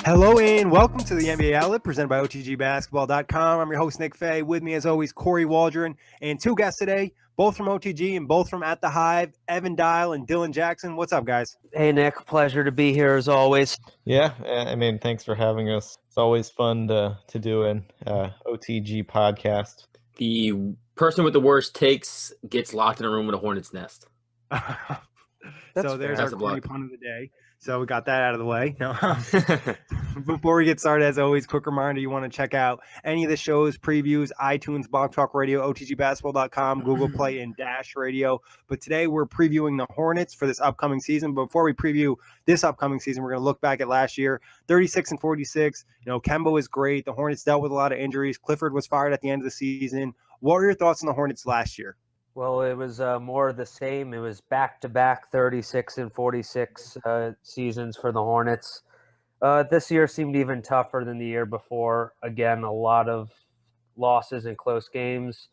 Hello and welcome to the NBA Outlet presented by OTGBasketball.com. I'm your host, Nick Fay. With me, as always, Kory, Waldron, and two guests today, both from OTG and both from At the Hive, Evan Dyal and Dylan Jackson. What's up, guys? Hey, Nick. Pleasure to be here as always. Yeah, I mean, thanks for having us. It's always fun to do an OTG podcast. The person with the worst takes gets locked in a room with a hornet's nest. So there's our Kory pun of the day. So we got that out of the way. No. Before we get started, as always, quick reminder, you want to check out any of the shows, previews, iTunes, Blog Talk Radio, OTGBasketball.com, Google Play, and Dash Radio. But today we're previewing the Hornets for this upcoming season. Before we preview this upcoming season, we're going to look back at last year, 36-46. Kemba was great. The Hornets dealt with a lot of injuries. Clifford was fired at the end of the season. What were your thoughts on the Hornets last year? Well, it was more of the same. It was back-to-back 36-46 seasons for the Hornets. This year seemed even tougher than the year before. Again, a lot of losses in close games,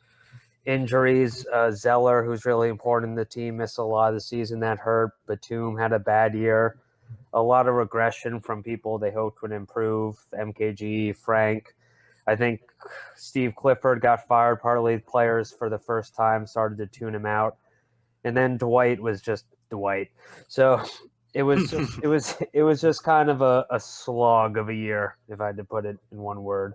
injuries. Zeller, who's really important in the team, missed a lot of the season. That hurt. Batum had a bad year. A lot of regression from people they hoped would improve. MKG, Frank. I think Steve Clifford got fired. Partly players for the first time started to tune him out, and then Dwight was just Dwight. So it was just kind of a slog of a year, if I had to put it in one word.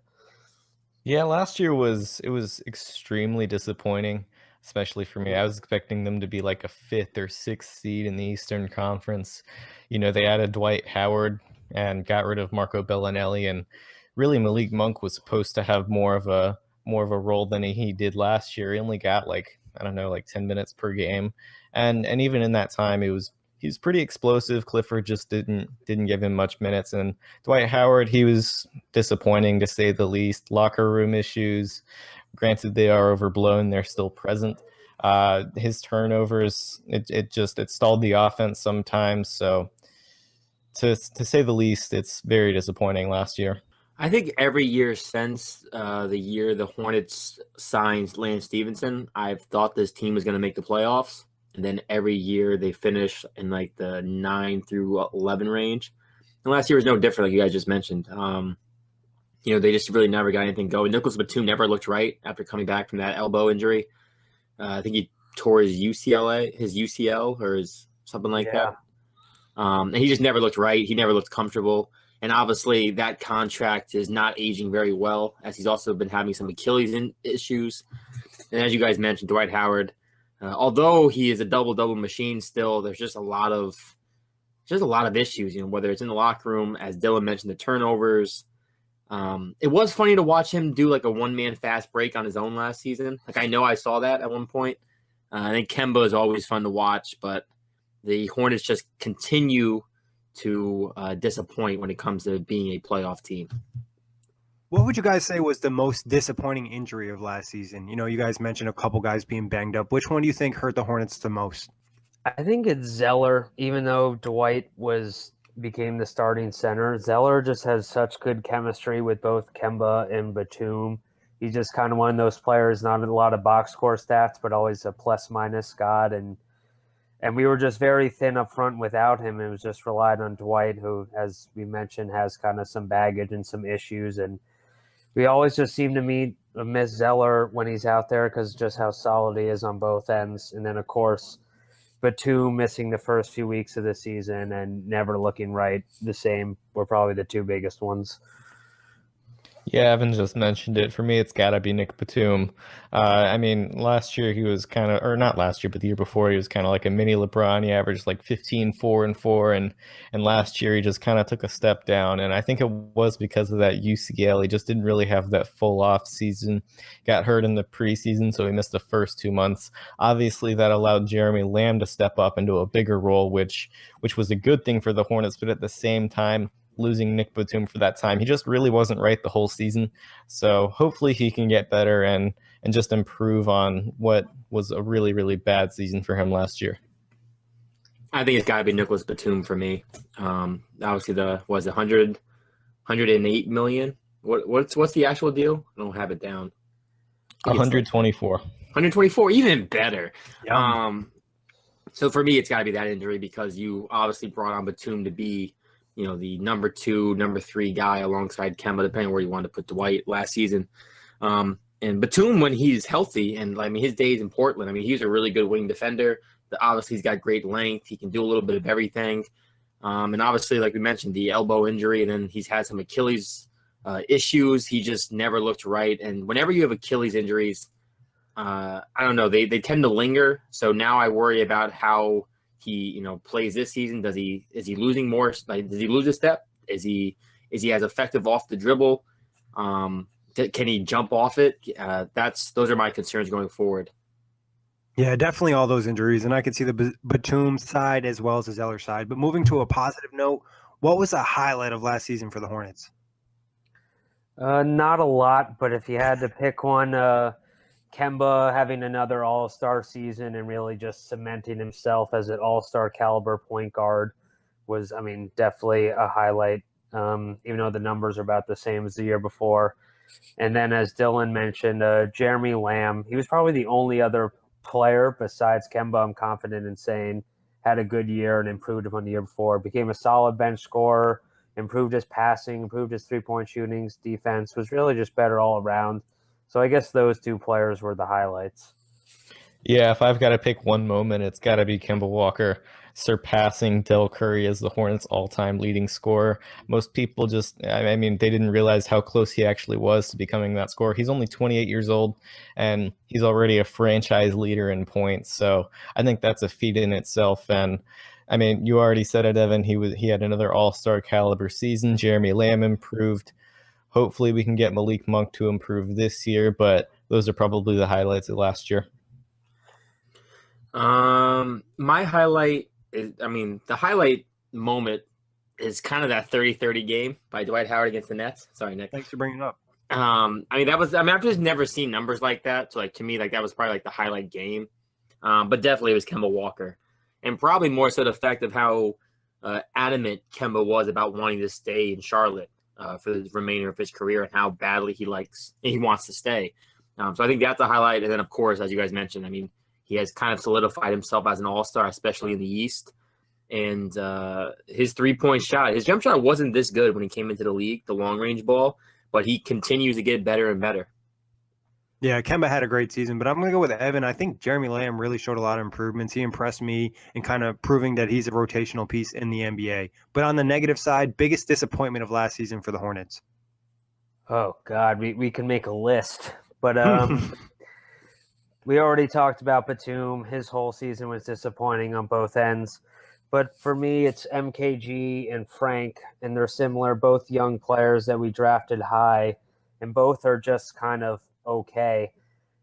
Yeah, last year was extremely disappointing, especially for me. I was expecting them to be like a 5th or 6th seed in the Eastern Conference. They added Dwight Howard and got rid of Marco Bellinelli, and really Malik Monk was supposed to have more of a role than he did last year. He only got 10 minutes per game. And even in that time he was pretty explosive. Clifford just didn't give him much minutes. And Dwight Howard, he was disappointing to say the least. Locker room issues, granted they are overblown, they're still present. His turnovers, it stalled the offense sometimes. So to say the least, it's very disappointing last year. I think every year since the year the Hornets signed Lance Stevenson, I've thought this team was going to make the playoffs. And then every year they finish in the 9 through 11 range. And last year was no different, like you guys just mentioned. They just really never got anything going. Nicholas Batum never looked right after coming back from that elbow injury. I think he tore his UCL or something like that. And he just never looked right. He never looked comfortable. And obviously that contract is not aging very well, as he's also been having some Achilles issues. And as you guys mentioned, Dwight Howard, although he is a double-double machine still, there's just a lot of issues, whether it's in the locker room, as Dylan mentioned, the turnovers. It was funny to watch him do a one-man fast break on his own last season. I know I saw that at one point. I think Kemba is always fun to watch, but the Hornets just continue to disappoint when it comes to being a playoff team. What would you guys say was the most disappointing injury of last season? You guys mentioned a couple guys being banged up. Which one do you think hurt the Hornets the most? I think it's Zeller. Even though Dwight became the starting center, Zeller just has such good chemistry with both Kemba and Batum. He's just kind of one of those players, not a lot of box score stats, but always a plus-minus god, and we were just very thin up front without him. It was just relied on Dwight, who, as we mentioned, has kind of some baggage and some issues. And we always just seem to miss Zeller when he's out there because just how solid he is on both ends. And then, of course, Batum missing the first few weeks of the season and never looking right the same were probably the two biggest ones. Yeah, Evan just mentioned it. For me, it's got to be Nick Batum. Last year he was kind of, or not last year, but the year before, he was kind of like a mini LeBron. He averaged 15, 4, and 4, and last year he just kind of took a step down. And I think it was because of that UCL. He just didn't really have that full off season. Got hurt in the preseason, so he missed the first 2 months. Obviously, that allowed Jeremy Lamb to step up into a bigger role, which was a good thing for the Hornets, but at the same time, losing Nick Batum for that time, he just really wasn't right the whole season. So hopefully he can get better and just improve on what was a really, really bad season for him last year. I think it's got to be Nicholas Batum for me. Obviously, 108 million. What's the actual deal? I don't have it down. 124. 124, even better. Yeah. So for me, it's got to be that injury because you obviously brought on Batum to be, the number 2, number 3 guy alongside Kemba, depending on where you wanted to put Dwight last season. And Batum, when he's healthy, and his days in Portland, he's a really good wing defender. Obviously, he's got great length. He can do a little bit of everything. And obviously, like we mentioned, the elbow injury, and then he's had some Achilles issues. He just never looked right. And whenever you have Achilles injuries, I don't know, they tend to linger. So now I worry about how he, plays this season. Is he losing more? Does he lose a step? Is he as effective off the dribble? Can he jump off it? Those are my concerns going forward. Yeah, definitely all those injuries, and I could see the Batum side as well as the Zeller side. But moving to a positive note, what was the highlight of last season for the Hornets? Not a lot, but if you had to pick one, Kemba having another all-star season and really just cementing himself as an all-star caliber point guard was, definitely a highlight, even though the numbers are about the same as the year before. And then as Dylan mentioned, Jeremy Lamb, he was probably the only other player besides Kemba, I'm confident in saying, had a good year and improved upon the year before. Became a solid bench scorer, improved his passing, improved his three-point shootings, defense, was really just better all around. So I guess those two players were the highlights. Yeah, if I've got to pick one moment, it's got to be Kemba Walker surpassing Del Curry as the Hornets' all-time leading scorer. Most people they didn't realize how close he actually was to becoming that scorer. He's only 28 years old, and he's already a franchise leader in points. So I think that's a feat in itself. And you already said it, Evan. He had another all-star caliber season. Jeremy Lamb improved. Hopefully we can get Malik Monk to improve this year, but those are probably the highlights of last year. My highlight is, the highlight moment is kind of that 30-30 game by Dwight Howard against the Nets. Sorry, Nick. Thanks for bringing it up. I've just never seen numbers like that. So to me, that was probably the highlight game. But definitely it was Kemba Walker, and probably more so the fact of how adamant Kemba was about wanting to stay in Charlotte for the remainder of his career and how badly he wants to stay. So I think that's a highlight. And then of course, as you guys mentioned, he has kind of solidified himself as an all-star, especially in the East. And his three-point shot, his jump shot wasn't this good when he came into the league, the long-range ball, but he continues to get better and better. Yeah, Kemba had a great season, but I'm going to go with Evan. I think Jeremy Lamb really showed a lot of improvements. He impressed me in kind of proving that he's a rotational piece in the NBA. But on the negative side, biggest disappointment of last season for the Hornets. Oh, God, we can make a list. But we already talked about Batum. His whole season was disappointing on both ends. But for me, it's MKG and Frank, and they're similar, both young players that we drafted high, and both are just kind of okay.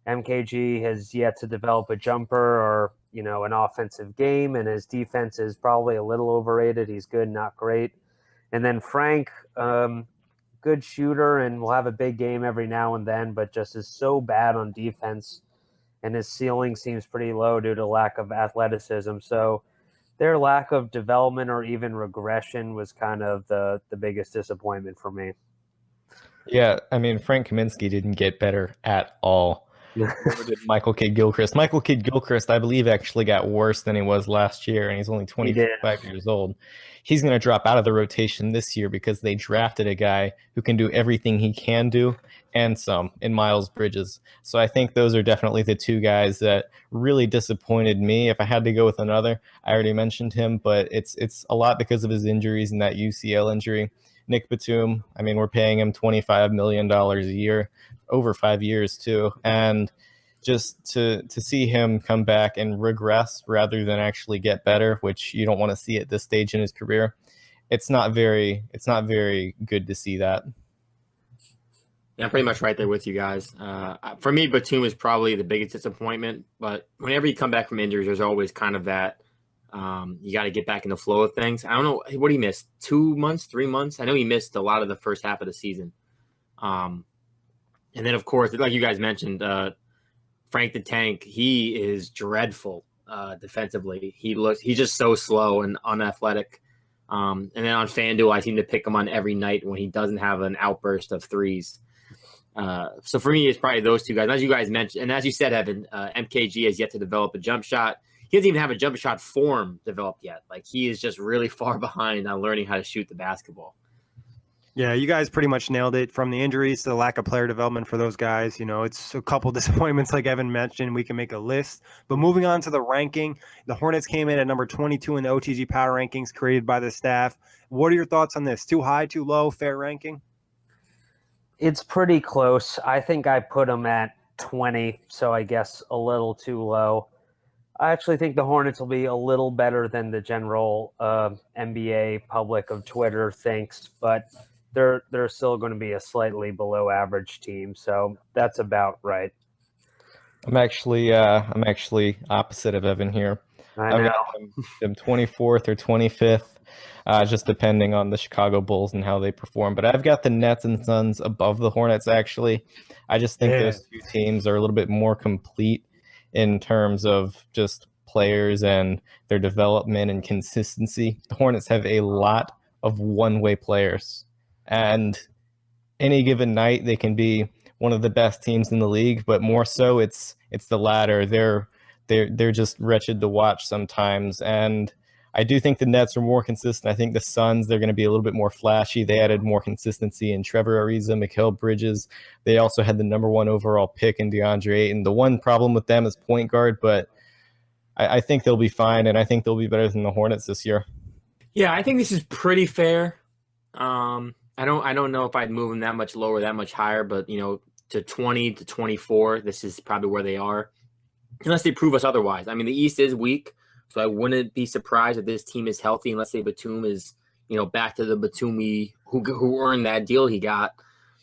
MKG has yet to develop a jumper or, an offensive game, and his defense is probably a little overrated. He's good, not great. And then Frank, good shooter and will have a big game every now and then, but just is so bad on defense, and his ceiling seems pretty low due to lack of athleticism. So their lack of development or even regression was kind of the biggest disappointment for me. Yeah, Frank Kaminsky didn't get better at all. Never did Michael Kidd-Gilchrist. Michael Kidd-Gilchrist, I believe, actually got worse than he was last year, and he's only 25 years old. He's going to drop out of the rotation this year because they drafted a guy who can do everything he can do and some in Myles Bridges. So I think those are definitely the two guys that really disappointed me. If I had to go with another, I already mentioned him, but it's a lot because of his injuries and that UCL injury. Nick Batum, we're paying him $25 million a year, over 5 years too. And just to see him come back and regress rather than actually get better, which you don't want to see at this stage in his career, it's not very good to see that. Yeah, I'm pretty much right there with you guys. For me, Batum is probably the biggest disappointment, but whenever you come back from injuries, there's always kind of that, you got to get back in the flow of things. I don't know, what did he miss? 2 months, 3 months? I know he missed a lot of the first half of the season. And then, of course, like you guys mentioned, Frank the Tank, he is dreadful defensively. He's just so slow and unathletic. And then on FanDuel, I seem to pick him on every night when he doesn't have an outburst of threes. So for me, it's probably those two guys. And as you guys mentioned, and as you said, Evan, MKG has yet to develop a jump shot. He doesn't even have a jump shot form developed yet. Like, he is just really far behind on learning how to shoot the basketball. Yeah, you guys pretty much nailed it. From the injuries to the lack of player development for those guys, it's a couple disappointments like Evan mentioned. We can make a list. But moving on to the ranking, the Hornets came in at number 22 in the OTG Power Rankings created by the staff. What are your thoughts on this? Too high, too low, fair ranking? It's pretty close. I think I put them at 20, so I guess a little too low. I actually think the Hornets will be a little better than the general NBA public of Twitter thinks, but they're still going to be a slightly below average team, so that's about right. I'm actually opposite of Evan here. I know. I'm 24th or 25th, just depending on the Chicago Bulls and how they perform. But I've got the Nets and Suns above the Hornets, actually. I just think those two teams are a little bit more complete in terms of just players and their development and consistency. The Hornets have a lot of one-way players. And any given night, they can be one of the best teams in the league, but more so it's the latter. They're just wretched to watch sometimes. And I do think the Nets are more consistent. I think the Suns, they're going to be a little bit more flashy. They added more consistency in Trevor Ariza, Myles Bridges. They also had the number 1 overall pick in DeAndre Ayton. The one problem with them is point guard, but I think they'll be fine, and I think they'll be better than the Hornets this year. Yeah, I think this is pretty fair. I don't know if I'd move them that much lower, that much higher, but to 20 to 24, this is probably where they are, unless they prove us otherwise. I mean, the East is weak, so I wouldn't be surprised if this team is healthy, and let's say Batum is, back to the Batum who earned that deal he got,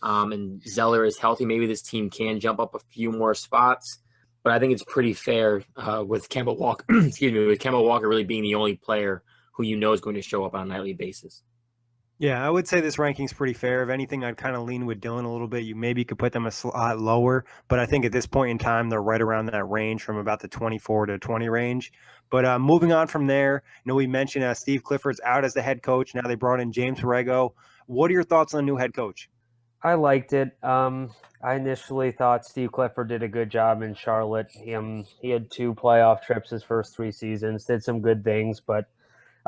and Zeller is healthy. Maybe this team can jump up a few more spots, but I think it's pretty fair with Kemba Walker. with Kemba Walker really being the only player who is going to show up on a nightly basis. Yeah, I would say this ranking's pretty fair. If anything, I'd kind of lean with Dylan a little bit. You maybe could put them a slot lower, but I think at this point in time, they're right around that range from about the 24 to 20 range. But moving on from there, we mentioned Steve Clifford's out as the head coach. Now they brought in James Borrego. What are your thoughts on the new head coach? I liked it. I initially thought Steve Clifford did a good job in Charlotte. He had 2 playoff trips his first 3 seasons, did some good things, but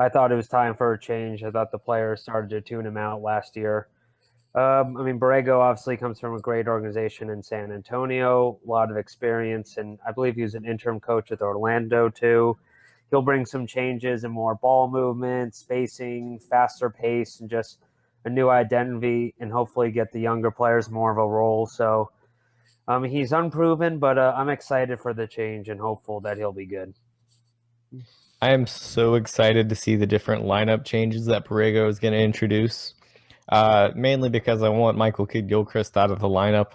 I thought it was time for a change. I thought the players started to tune him out last year. Borrego obviously comes from a great organization in San Antonio, a lot of experience, and I believe he was an interim coach with Orlando too. He'll bring some changes and more ball movement, spacing, faster pace, and just a new identity, and hopefully get the younger players more of a role. So he's unproven, but I'm excited for the change and hopeful that he'll be good. I am so excited to see the different lineup changes that Borrego is going to introduce, mainly because I want Michael Kidd-Gilchrist out of the lineup.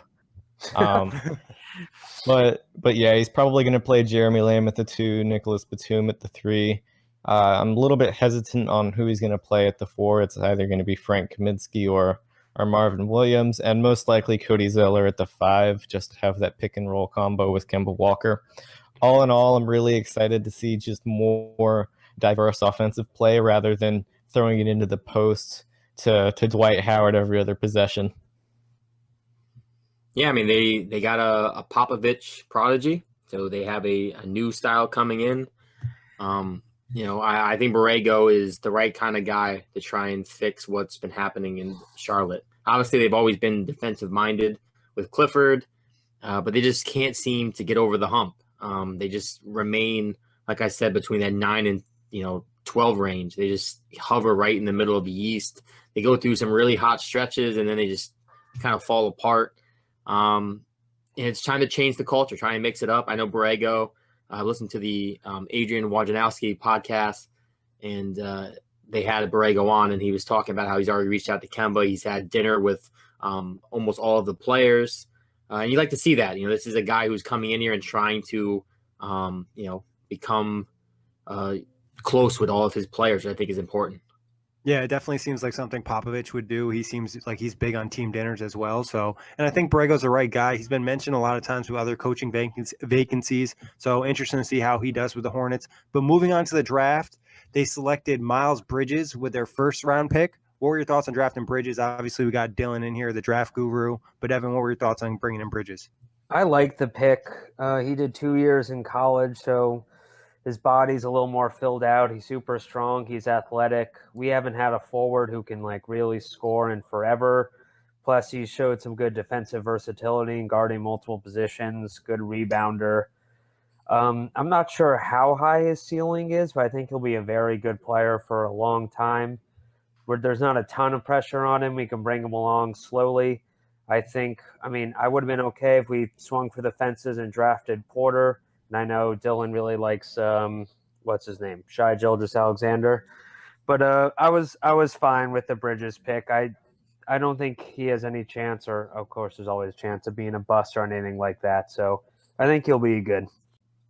But yeah, he's probably going to play Jeremy Lamb at the 2, Nicholas Batum at the 3. I'm a little bit hesitant on who he's going to play at the 4. It's either going to be Frank Kaminsky or Marvin Williams, and most likely Cody Zeller at the 5, just to have that pick and roll combo with Kemba Walker. All in all, I'm really excited to see just more diverse offensive play rather than throwing it into the post to Dwight Howard every other possession. Yeah, they got a Popovich prodigy, so they have a new style coming in. I think Borrego is the right kind of guy to try and fix what's been happening in Charlotte. Obviously, they've always been defensive-minded with Clifford, but they just can't seem to get over the hump. They just remain, like I said, between that 9 and 12 range. They just hover right in the middle of the East. They go through some really hot stretches, and then they just kind of fall apart. And it's trying to change the culture, trying to mix it up. I know Borrego. I listened to the Adrian Wojnarowski podcast, and they had Borrego on, and he was talking about how he's already reached out to Kemba. He's had dinner with almost all of the players. And you like to see that. This is a guy who's coming in here and trying to, become close with all of his players, which I think is important. Yeah, it definitely seems like something Popovich would do. He seems like he's big on team dinners as well. So, and I think Borrego's the right guy. He's been mentioned a lot of times with other coaching vacancies. So interesting to see how he does with the Hornets. But moving on to the draft, they selected Myles Bridges with their first round pick. What were your thoughts on drafting Bridges? Obviously, we got Dylan in here, the draft guru. But Evan, what were your thoughts on bringing in Bridges? I like the pick. He did 2 years in college, so his body's a little more filled out. He's super strong. He's athletic. We haven't had a forward who can like really score in forever. Plus, he showed some good defensive versatility in guarding multiple positions, good rebounder. I'm not sure how high his ceiling is, but I think he'll be a very good player for a long time. Where there's not a ton of pressure on him, we can bring him along slowly. I would have been okay if we swung for the fences and drafted Porter. And I know Dylan really likes what's his name, Shai Gilgeous-Alexander. But I was fine with the Bridges pick. I don't think he has any chance, or of course there's always a chance of being a bust or anything like that. So I think he'll be good.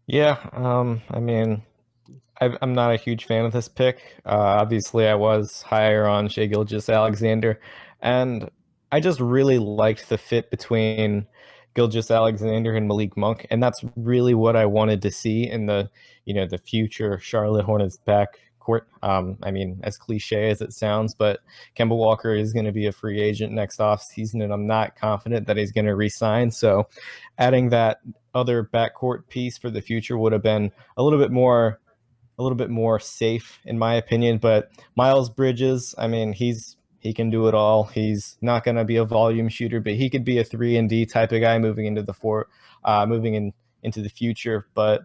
Yeah, I'm not a huge fan of this pick. Obviously, I was higher on Shai Gilgeous-Alexander, and I just really liked the fit between Gilgeous-Alexander and Malik Monk, and that's really what I wanted to see in the future Charlotte Hornets backcourt. As cliche as it sounds, but Kemba Walker is going to be a free agent next offseason, and I'm not confident that he's going to re-sign. So adding that other backcourt piece for the future would have been a little bit more safe in my opinion. But Myles Bridges, he can do it all. He's not going to be a volume shooter, but he could be a 3-and-D type of guy moving into the future. But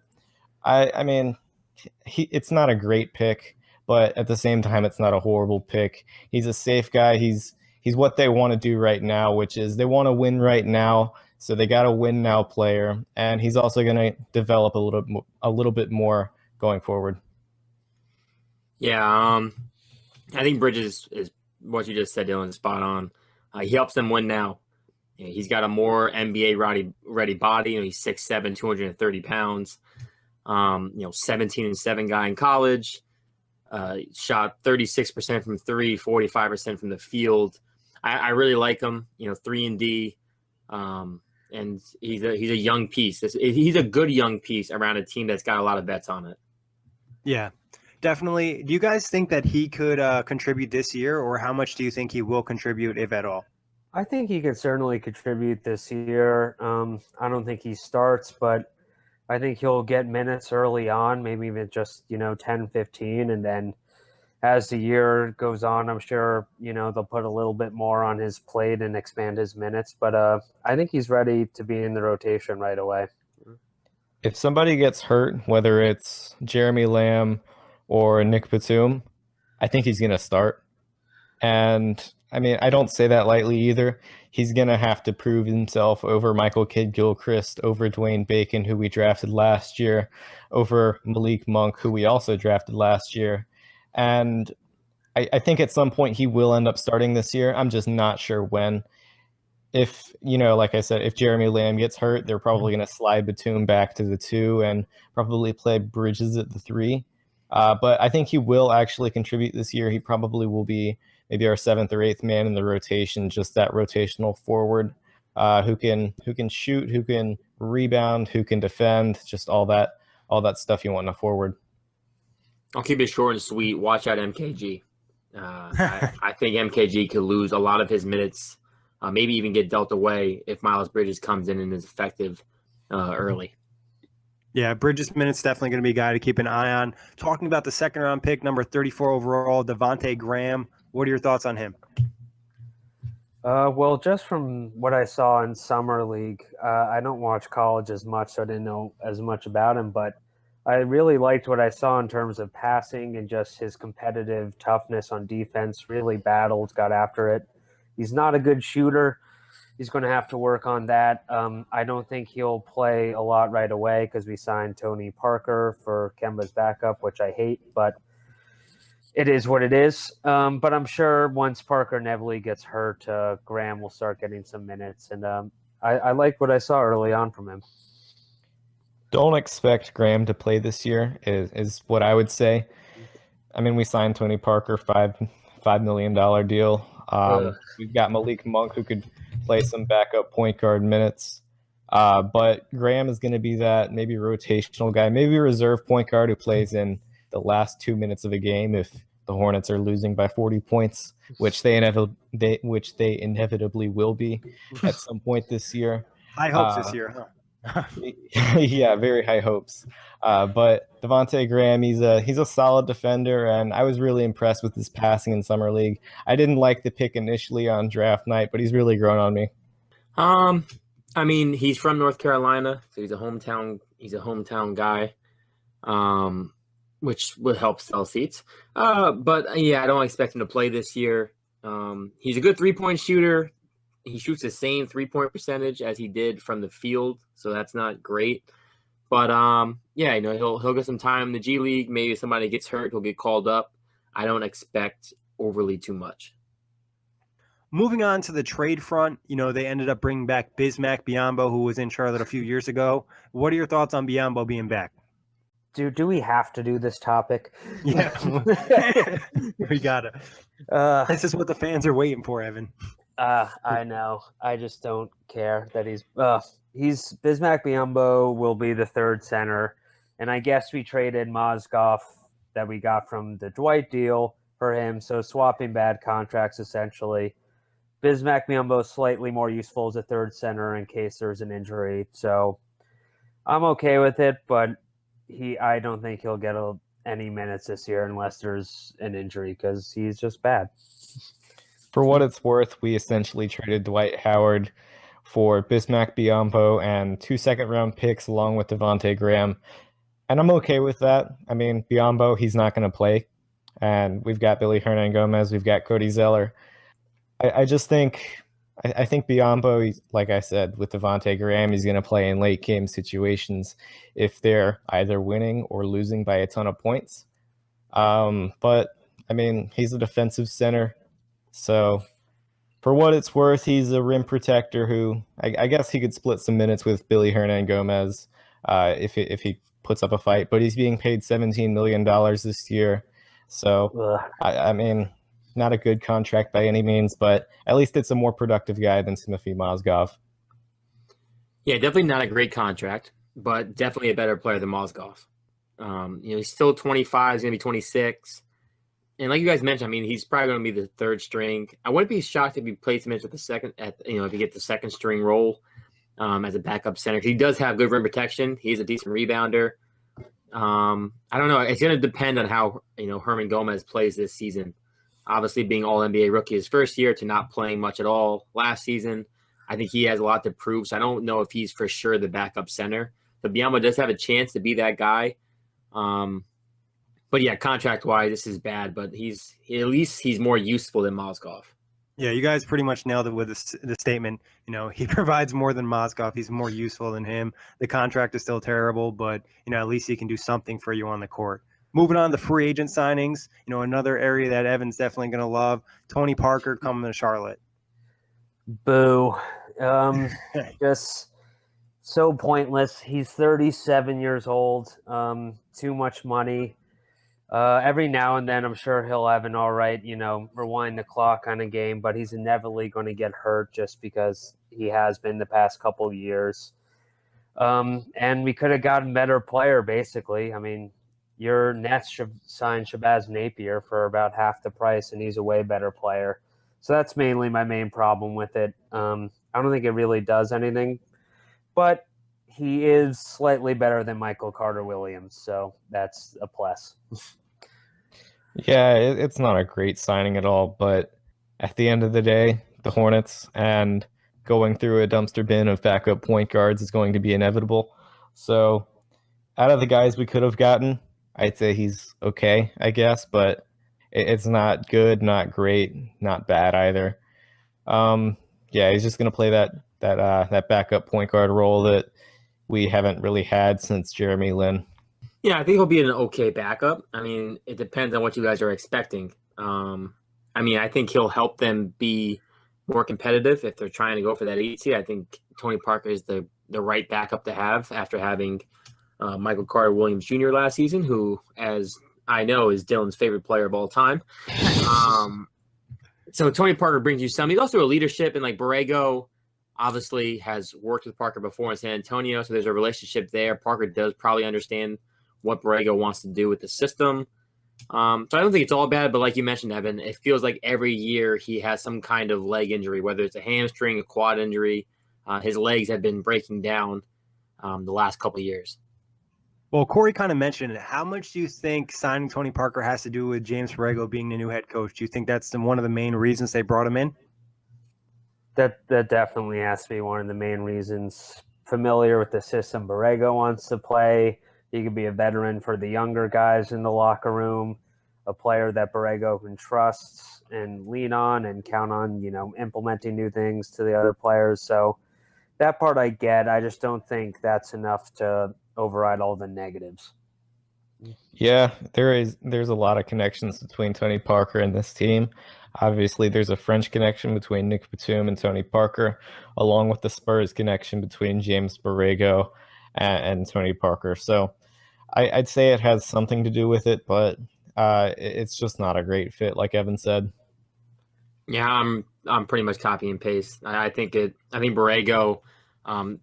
it's not a great pick, but at the same time, it's not a horrible pick. He's a safe guy. He's what they want to do right now, which is they want to win right now. So they got a win now player, and he's also going to develop a little bit more going forward. Yeah, I think Bridges is what you just said, Dylan, spot on. He helps them win now. He's got a more NBA ready body. He's 6'7", 230 pounds. 17-7 guy in college. Shot 36% from three, 45% from the field. I really like him. 3-and-D. And he's a young piece. He's a good young piece around a team that's got a lot of bets on it. Yeah, definitely. Do you guys think that he could contribute this year, or how much do you think he will contribute, if at all? I think he could certainly contribute this year. I don't think he starts, but I think he'll get minutes early on, maybe even just 10, 15, and then as the year goes on, I'm sure, they'll put a little bit more on his plate and expand his minutes. But I think he's ready to be in the rotation right away. If somebody gets hurt, whether it's Jeremy Lamb or Nick Batum, I think he's going to start. And, I don't say that lightly either. He's going to have to prove himself over Michael Kidd-Gilchrist, over Dwayne Bacon, who we drafted last year, over Malik Monk, who we also drafted last year. And I think at some point he will end up starting this year. I'm just not sure when. If, like I said, if Jeremy Lamb gets hurt, they're probably going to slide Batum back to the 2 and probably play Bridges at the 3. But I think he will actually contribute this year. He probably will be maybe our 7th or 8th man in the rotation, just that rotational forward who can shoot, who can rebound, who can defend, just all that stuff you want in a forward. I'll keep it short and sweet. Watch out MKG. I think MKG could lose a lot of his minutes, maybe even get dealt away if Myles Bridges comes in and is effective early. Yeah, Bridges' minutes definitely going to be a guy to keep an eye on. Talking about the second-round pick, number 34 overall, Devonte Graham. What are your thoughts on him? Well, just from what I saw in Summer League, I don't watch college as much, so I didn't know as much about him, but I really liked what I saw in terms of passing and just his competitive toughness on defense, really battled, got after it. He's not a good shooter. He's going to have to work on that. I don't think he'll play a lot right away because we signed Tony Parker for Kemba's backup, which I hate, but it is what it is. But I'm sure once Parker Neville gets hurt, Graham will start getting some minutes. And I like what I saw early on from him. Don't expect Graham to play this year is what I would say. We signed Tony Parker, $5 million deal. We've got Malik Monk who could play some backup point guard minutes. But Graham is going to be that maybe rotational guy, maybe a reserve point guard who plays in the last 2 minutes of a game if the Hornets are losing by 40 points, which they inevitably will be at some point this year. High hopes this year, huh? Yeah, very high hopes. But Devonte Graham, he's a solid defender, and I was really impressed with his passing in summer league. I didn't like the pick initially on draft night, but he's really grown on me. I mean, he's from North Carolina, so he's a hometown guy, which would help sell seats. But yeah, I don't expect him to play this year. He's a good 3-point shooter. He shoots the same 3-point percentage as he did from the field, so that's not great. But yeah, he'll get some time in the G League. Maybe if somebody gets hurt, he'll get called up. I don't expect overly too much. Moving on to the trade front, they ended up bringing back Bismack Biyombo, who was in Charlotte a few years ago. What are your thoughts on Biyombo being back? Do we have to do this topic? Yeah, we gotta. This is what the fans are waiting for, Evan. I know. I just don't care that he's Bismack Biyombo will be the third center, and I guess we traded Mozgov that we got from the Dwight deal for him, so swapping bad contracts essentially. Bismack Biyombo is slightly more useful as a third center in case there's an injury, so I'm okay with it, but I don't think he'll get any minutes this year unless there's an injury because he's just bad. For what it's worth, we essentially traded Dwight Howard for Bismack Biyombo and 2 second-round picks along with Devonte Graham. And I'm okay with that. I mean, Biyombo, he's not going to play. And we've got Billy Hernangomez, we've got Cody Zeller. I think Biyombo, like I said, with Devonte Graham, he's going to play in late game situations if they're either winning or losing by a ton of points. But, I mean, he's a defensive center. So for what it's worth, he's a rim protector who I guess he could split some minutes with Billy Hernangomez if he puts up a fight. But he's being paid $17 million this year. So, I mean, not a good contract by any means, but at least it's a more productive guy than Timothy Mozgov. Yeah, definitely not a great contract, but definitely a better player than Mozgov. He's still 25, he's going to be 26. And like you guys mentioned, I mean, he's probably going to be the third string. I wouldn't be shocked if he plays minutes at the second, if he gets the second string role as a backup center. He does have good rim protection. He's a decent rebounder. I don't know. It's going to depend on how Hernangomez plays this season. Obviously, being All-NBA rookie his first year to not playing much at all last season, I think he has a lot to prove. So I don't know if he's for sure the backup center. But Biyombo does have a chance to be that guy. But yeah, contract-wise, this is bad. But at least he's more useful than Mozgov. Yeah, you guys pretty much nailed it with the statement. He provides more than Mozgov. He's more useful than him. The contract is still terrible, but at least he can do something for you on the court. Moving on to free agent signings, another area that Evan's definitely going to love. Tony Parker coming to Charlotte. Boo. Just so pointless. He's 37 years old. Too much money. Every now and then, I'm sure he'll have an all right, rewind the clock on a game, but he's inevitably going to get hurt just because he has been the past couple of years. And we could have gotten a better player, basically. I mean, your Nets should sign Shabazz Napier for about half the price, and he's a way better player. So that's mainly my main problem with it. I don't think it really does anything, but he is slightly better than Michael Carter-Williams, so that's a plus. Yeah, it's not a great signing at all, but at the end of the day, the Hornets and going through a dumpster bin of backup point guards is going to be inevitable. So out of the guys we could have gotten, I'd say he's okay, I guess, but it's not good, not great, not bad either. Yeah, he's just going to play that backup point guard role that we haven't really had since Jeremy Lin. Yeah, I think he'll be an okay backup. I mean, it depends on what you guys are expecting. I think he'll help them be more competitive if they're trying to go for that 8 seed. I think Tony Parker is the right backup to have after having Michael Carter-Williams Jr. last season, who, as I know, is Dylan's favorite player of all time. So Tony Parker brings you some. He's also a leadership, and like Borrego obviously has worked with Parker before in San Antonio, so there's a relationship there. Parker does probably understand what Borrego wants to do with the system. So I don't think it's all bad, but like you mentioned, Evan, it feels like every year he has some kind of leg injury, whether it's a hamstring, a quad injury. His legs have been breaking down the last couple of years. Well, Kory kind of mentioned it. How much do you think signing Tony Parker has to do with James Borrego being the new head coach? Do you think that's one of the main reasons they brought him in? That definitely has to be one of the main reasons. Familiar with the system Borrego wants to play. He could be a veteran for the younger guys in the locker room, a player that Borrego can trust and lean on and count on, implementing new things to the other players. So that part I get. I just don't think that's enough to override all the negatives. Yeah, there's a lot of connections between Tony Parker and this team. Obviously, there's a French connection between Nick Batum and Tony Parker, along with the Spurs connection between James Borrego and Tony Parker. So I'd say it has something to do with it, but it's just not a great fit, like Evan said. Yeah, I'm pretty much copy and paste. I think Borrego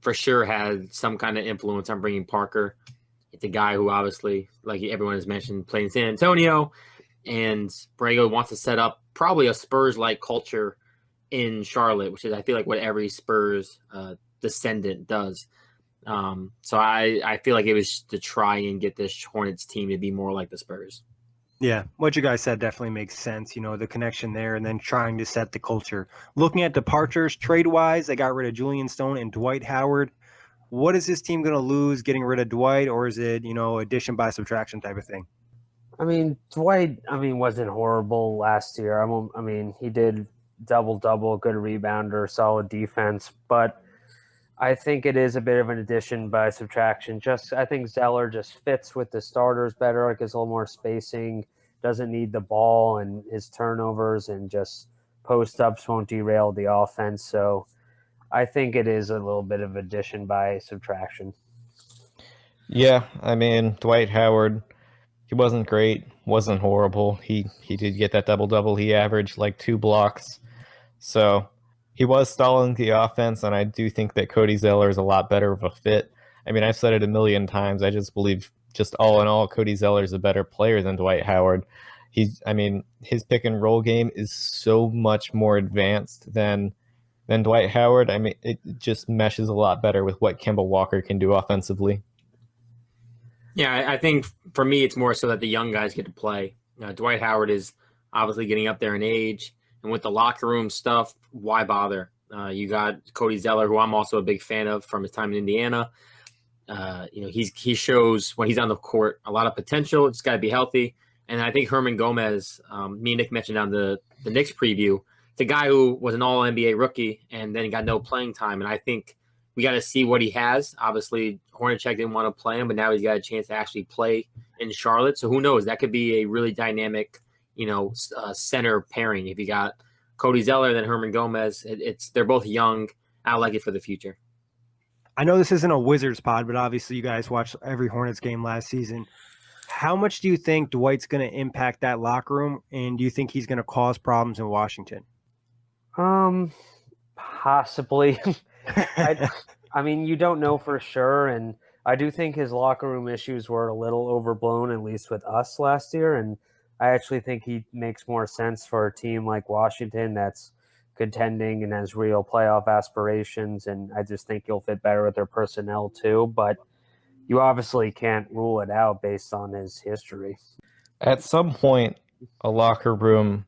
for sure had some kind of influence on bringing Parker. It's a guy who obviously, like everyone has mentioned, played in San Antonio, and Borrego wants to set up probably a Spurs-like culture in Charlotte, which is, I feel like, what every Spurs descendant does. So I feel like it was to try and get this Hornets team to be more like the Spurs. Yeah, what you guys said definitely makes sense, the connection there, and then trying to set the culture. Looking at departures, trade-wise, they got rid of Julian Stone and Dwight Howard. What is this team going to lose getting rid of Dwight, or is it, addition by subtraction type of thing? Dwight, wasn't horrible last year. He did double-double, good rebounder, solid defense, but I think it is a bit of an addition by subtraction. I think Zeller just fits with the starters better, like, gets a little more spacing, doesn't need the ball, and his turnovers and just post-ups won't derail the offense. So I think it is a little bit of addition by subtraction. Yeah, Dwight Howard, he wasn't great, wasn't horrible. He did get that double-double. He averaged like 2 blocks. So he was stalling the offense, and I do think that Cody Zeller is a lot better of a fit. I've said it a million times. I just believe, just all in all, Cody Zeller is a better player than Dwight Howard. His pick and roll game is so much more advanced than Dwight Howard. It just meshes a lot better with what Kemba Walker can do offensively. Yeah, I think for me, it's more so that the young guys get to play. Dwight Howard is obviously getting up there in age, and with the locker room stuff, why bother? You got Cody Zeller, who I'm also a big fan of from his time in Indiana. He shows when he's on the court a lot of potential. It's got to be healthy. And I think Herman Gomez, me and Nick mentioned on the Knicks preview, it's a guy who was an All-NBA rookie and then got no playing time. And I think we got to see what he has. Obviously, Hornacek didn't want to play him, but now he's got a chance to actually play in Charlotte. So who knows? That could be a really dynamic, center pairing. If you got Cody Zeller, then Herman Gomez, they're both young. I like it for the future. I know this isn't a Wizards pod, but obviously you guys watched every Hornets game last season. How much do you think Dwight's going to impact that locker room, and do you think he's going to cause problems in Washington? Possibly. You don't know for sure, and I do think his locker room issues were a little overblown, at least with us last year, and I actually think he makes more sense for a team like Washington that's contending and has real playoff aspirations, and I just think he'll fit better with their personnel too, but you obviously can't rule it out based on his history. At some point, a locker room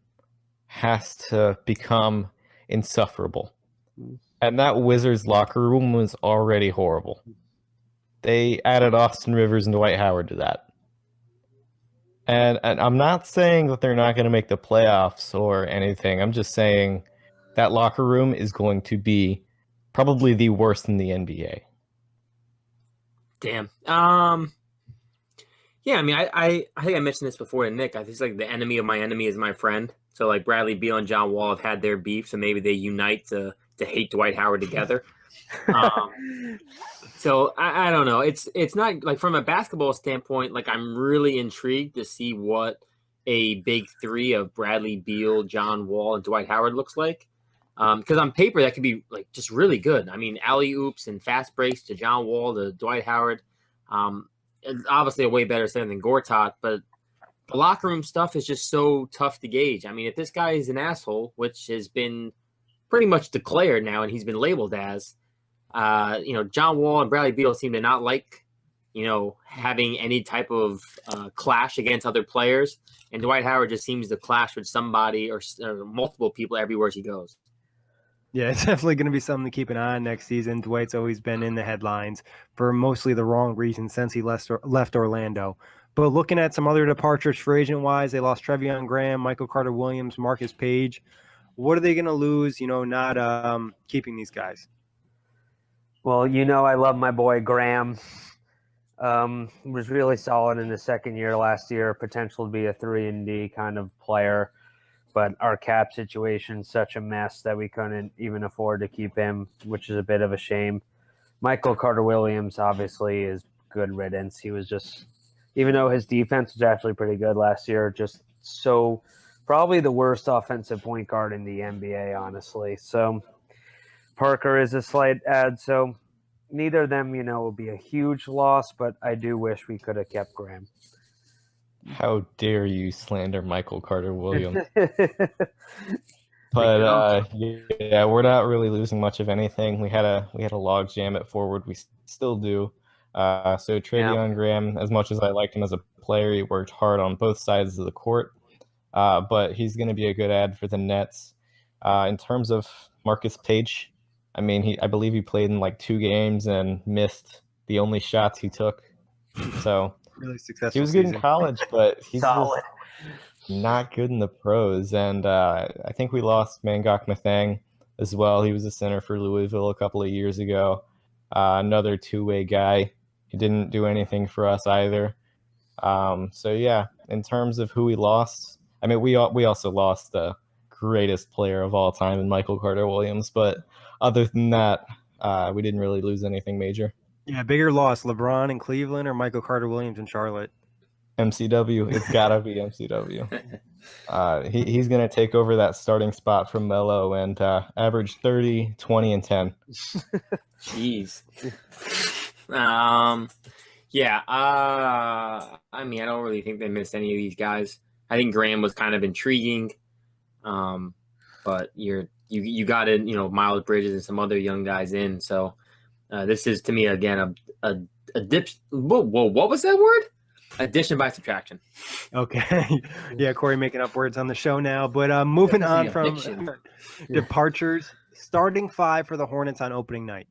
has to become insufferable. And that Wizards locker room was already horrible. They added Austin Rivers and Dwight Howard to that. And I'm not saying that they're not going to make the playoffs or anything. I'm just saying that locker room is going to be probably the worst in the NBA. Damn. Yeah, I think I mentioned this before to Nick. I think it's like the enemy of my enemy is my friend. So like Bradley Beal and John Wall have had their beef, so maybe they unite to hate Dwight Howard together. So I don't know. It's not like from a basketball standpoint, like I'm really intrigued to see what a big three of Bradley Beal, John Wall, and Dwight Howard looks like. Because on paper that could be like just really good. Alley oops and fast breaks to John Wall to Dwight Howard. Obviously a way better center than Gortat, but the locker room stuff is just so tough to gauge. I mean, if this guy is an asshole, which has been pretty much declared now, and he's been labeled as, John Wall and Bradley Beal seem to not like, having any type of clash against other players. And Dwight Howard just seems to clash with somebody or multiple people everywhere he goes. Yeah, it's definitely going to be something to keep an eye on next season. Dwight's always been in the headlines for mostly the wrong reason since he left Orlando. But looking at some other departures free agent-wise, they lost Trevion Graham, Michael Carter-Williams, Marcus Page. What are they going to lose, not keeping these guys? Well, I love my boy Graham. Was really solid in his second year last year, potential to be a 3-and-D kind of player. But our cap situation is such a mess that we couldn't even afford to keep him, which is a bit of a shame. Michael Carter-Williams obviously is good riddance. He was just, even though his defense was actually pretty good last year, just so probably the worst offensive point guard in the NBA, honestly. So Parker is a slight add. So neither of them, will be a huge loss, but I do wish we could have kept Graham. How dare you slander Michael Carter-Williams? But yeah, we're not really losing much of anything. We had a log jam at forward. We still do. So Trevion Graham, as much as I liked him as a player, he worked hard on both sides of the court. But he's going to be a good add for the Nets. In terms of Marcus Page, I mean, I believe he played in like 2 games and missed the only shots he took. So really successful. He was good in college, but he's solid. Not good in the pros. And I think we lost Mangok Mathang as well. He was a center for Louisville a couple of years ago. Another 2-way guy. He didn't do anything for us either. So yeah, in terms of who we lost, I mean, we also lost the greatest player of all time in Michael Carter-Williams. But other than that, we didn't really lose anything major. Yeah, bigger loss, LeBron in Cleveland or Michael Carter-Williams in Charlotte? MCW. It's got to be MCW. He's going to take over that starting spot from Melo and average 30, 20, and 10. Jeez. Yeah. I mean, I don't really think they missed any of these guys. I think Graham was kind of intriguing. But you got in, Myles Bridges and some other young guys in. So this is, to me, again, a dip. Whoa, what was that word? Addition by subtraction. Okay. Yeah, Kory making up words on the show now. But moving on from departures, starting 5 for the Hornets on opening night.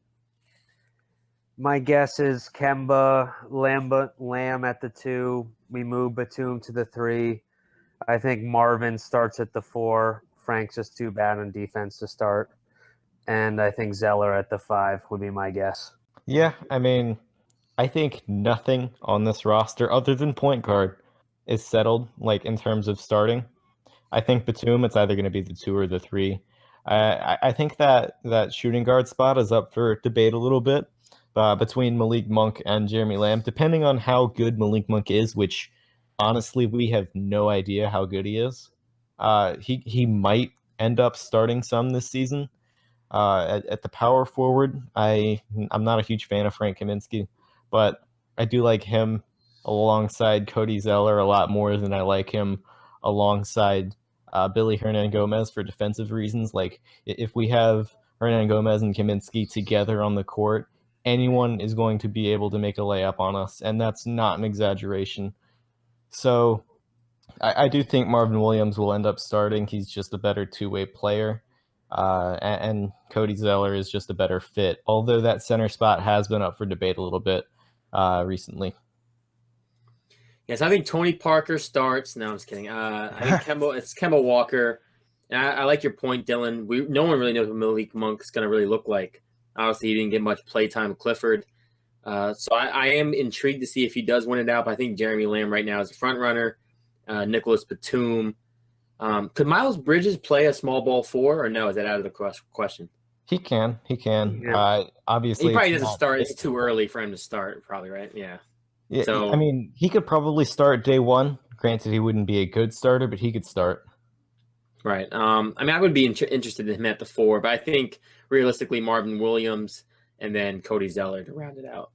My guess is Kemba, Lamb at the 2. We move Batum to the 3. I think Marvin starts at the 4. Frank's just too bad on defense to start. And I think Zeller at the 5 would be my guess. Yeah, I mean, I think nothing on this roster other than point guard is settled, like in terms of starting. I think Batum, it's either going to be the 2 or the 3. I think that shooting guard spot is up for debate a little bit between Malik Monk and Jeremy Lamb, depending on how good Malik Monk is, which honestly we have no idea how good he is. He might end up starting some this season. At the power forward, I'm not a huge fan of Frank Kaminsky, but I do like him alongside Cody Zeller a lot more than I like him alongside Billy Hernan-Gomez for defensive reasons. Like, if we have Hernan-Gomez and Kaminsky together on the court, anyone is going to be able to make a layup on us, and that's not an exaggeration. So I do think Marvin Williams will end up starting. He's just a better 2-way player. And Cody Zeller is just a better fit, although that center spot has been up for debate a little bit recently. Yes, I think Tony Parker starts. No, I'm just kidding. I think it's Kemba Walker. And I like your point, Dylan. No one really knows what Malik Monk is going to really look like. Obviously, he didn't get much playtime with Clifford. So I am intrigued to see if he does win it out. But I think Jeremy Lamb right now is a front runner. Nicholas Batum. Could Myles Bridges play a small ball 4, or no? Is that out of the question? He can. Yeah. Obviously, he probably doesn't start. It's too early for him to start, probably, right? Yeah. So I mean, he could probably start day 1. Granted, he wouldn't be a good starter, but he could start. Right. I mean, I would be interested in him at the 4, but I think realistically Marvin Williams and then Cody Zeller to round it out.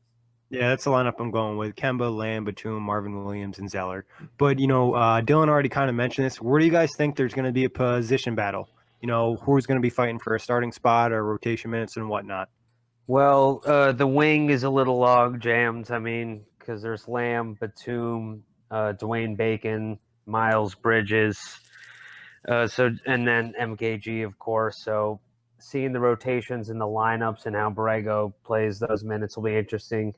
Yeah, that's the lineup I'm going with. Kemba, Lamb, Batum, Marvin Williams, and Zeller. But, Dylan already kind of mentioned this. Where do you guys think there's going to be a position battle? Who's going to be fighting for a starting spot or rotation minutes and whatnot? Well, the wing is a little log jammed. I mean, because there's Lamb, Batum, Dwayne Bacon, Myles Bridges, and then MKG, of course. So seeing the rotations in the lineups and how Borrego plays those minutes will be interesting.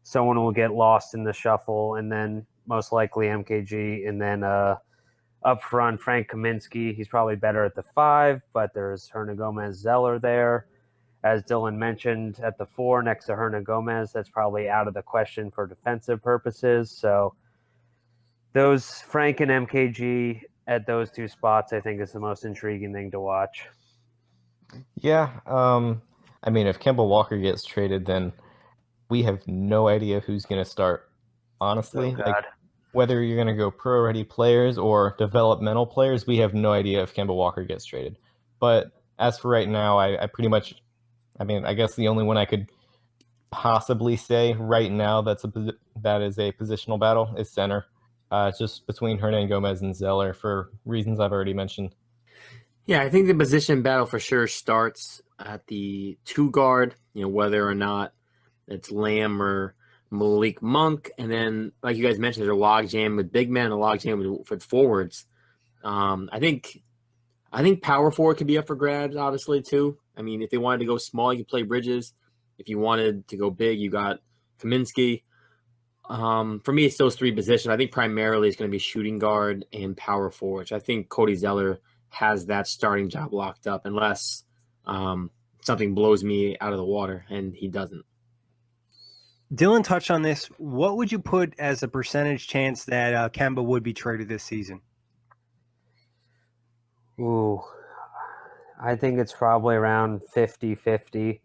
Someone will get lost in the shuffle, and then most likely MKG, and then up front Frank Kaminsky. He's probably better at the 5, but there's Hernangomez, Zeller there. As Dylan mentioned, at the 4 next to Hernangomez, that's probably out of the question for defensive purposes. So those Frank and MKG at those 2 spots, I think, is the most intriguing thing to watch. Yeah. I mean, if Kemba Walker gets traded, then we have no idea who's going to start. Honestly, whether you're going to go pro-ready players or developmental players, we have no idea if Kemba Walker gets traded. But as for right now, I pretty much, I guess the only one I could possibly say right now that is a positional battle is center. Just between Hernangomez and Zeller for reasons I've already mentioned. Yeah, I think the position battle for sure starts at the 2 guard, whether or not it's Lamb or Malik Monk. And then, like you guys mentioned, there's a logjam with big men and a logjam with forwards. I think power forward could be up for grabs, obviously, too. I mean, if they wanted to go small, you could play Bridges. If you wanted to go big, you got Kaminsky. For me, it's those 3 positions. I think primarily it's going to be shooting guard and power forward. I think Cody Zeller has that starting job locked up unless something blows me out of the water, and he doesn't. Dylan touched on this. What would you put as a percentage chance that Kemba would be traded this season? Ooh, I think it's probably around 50-50.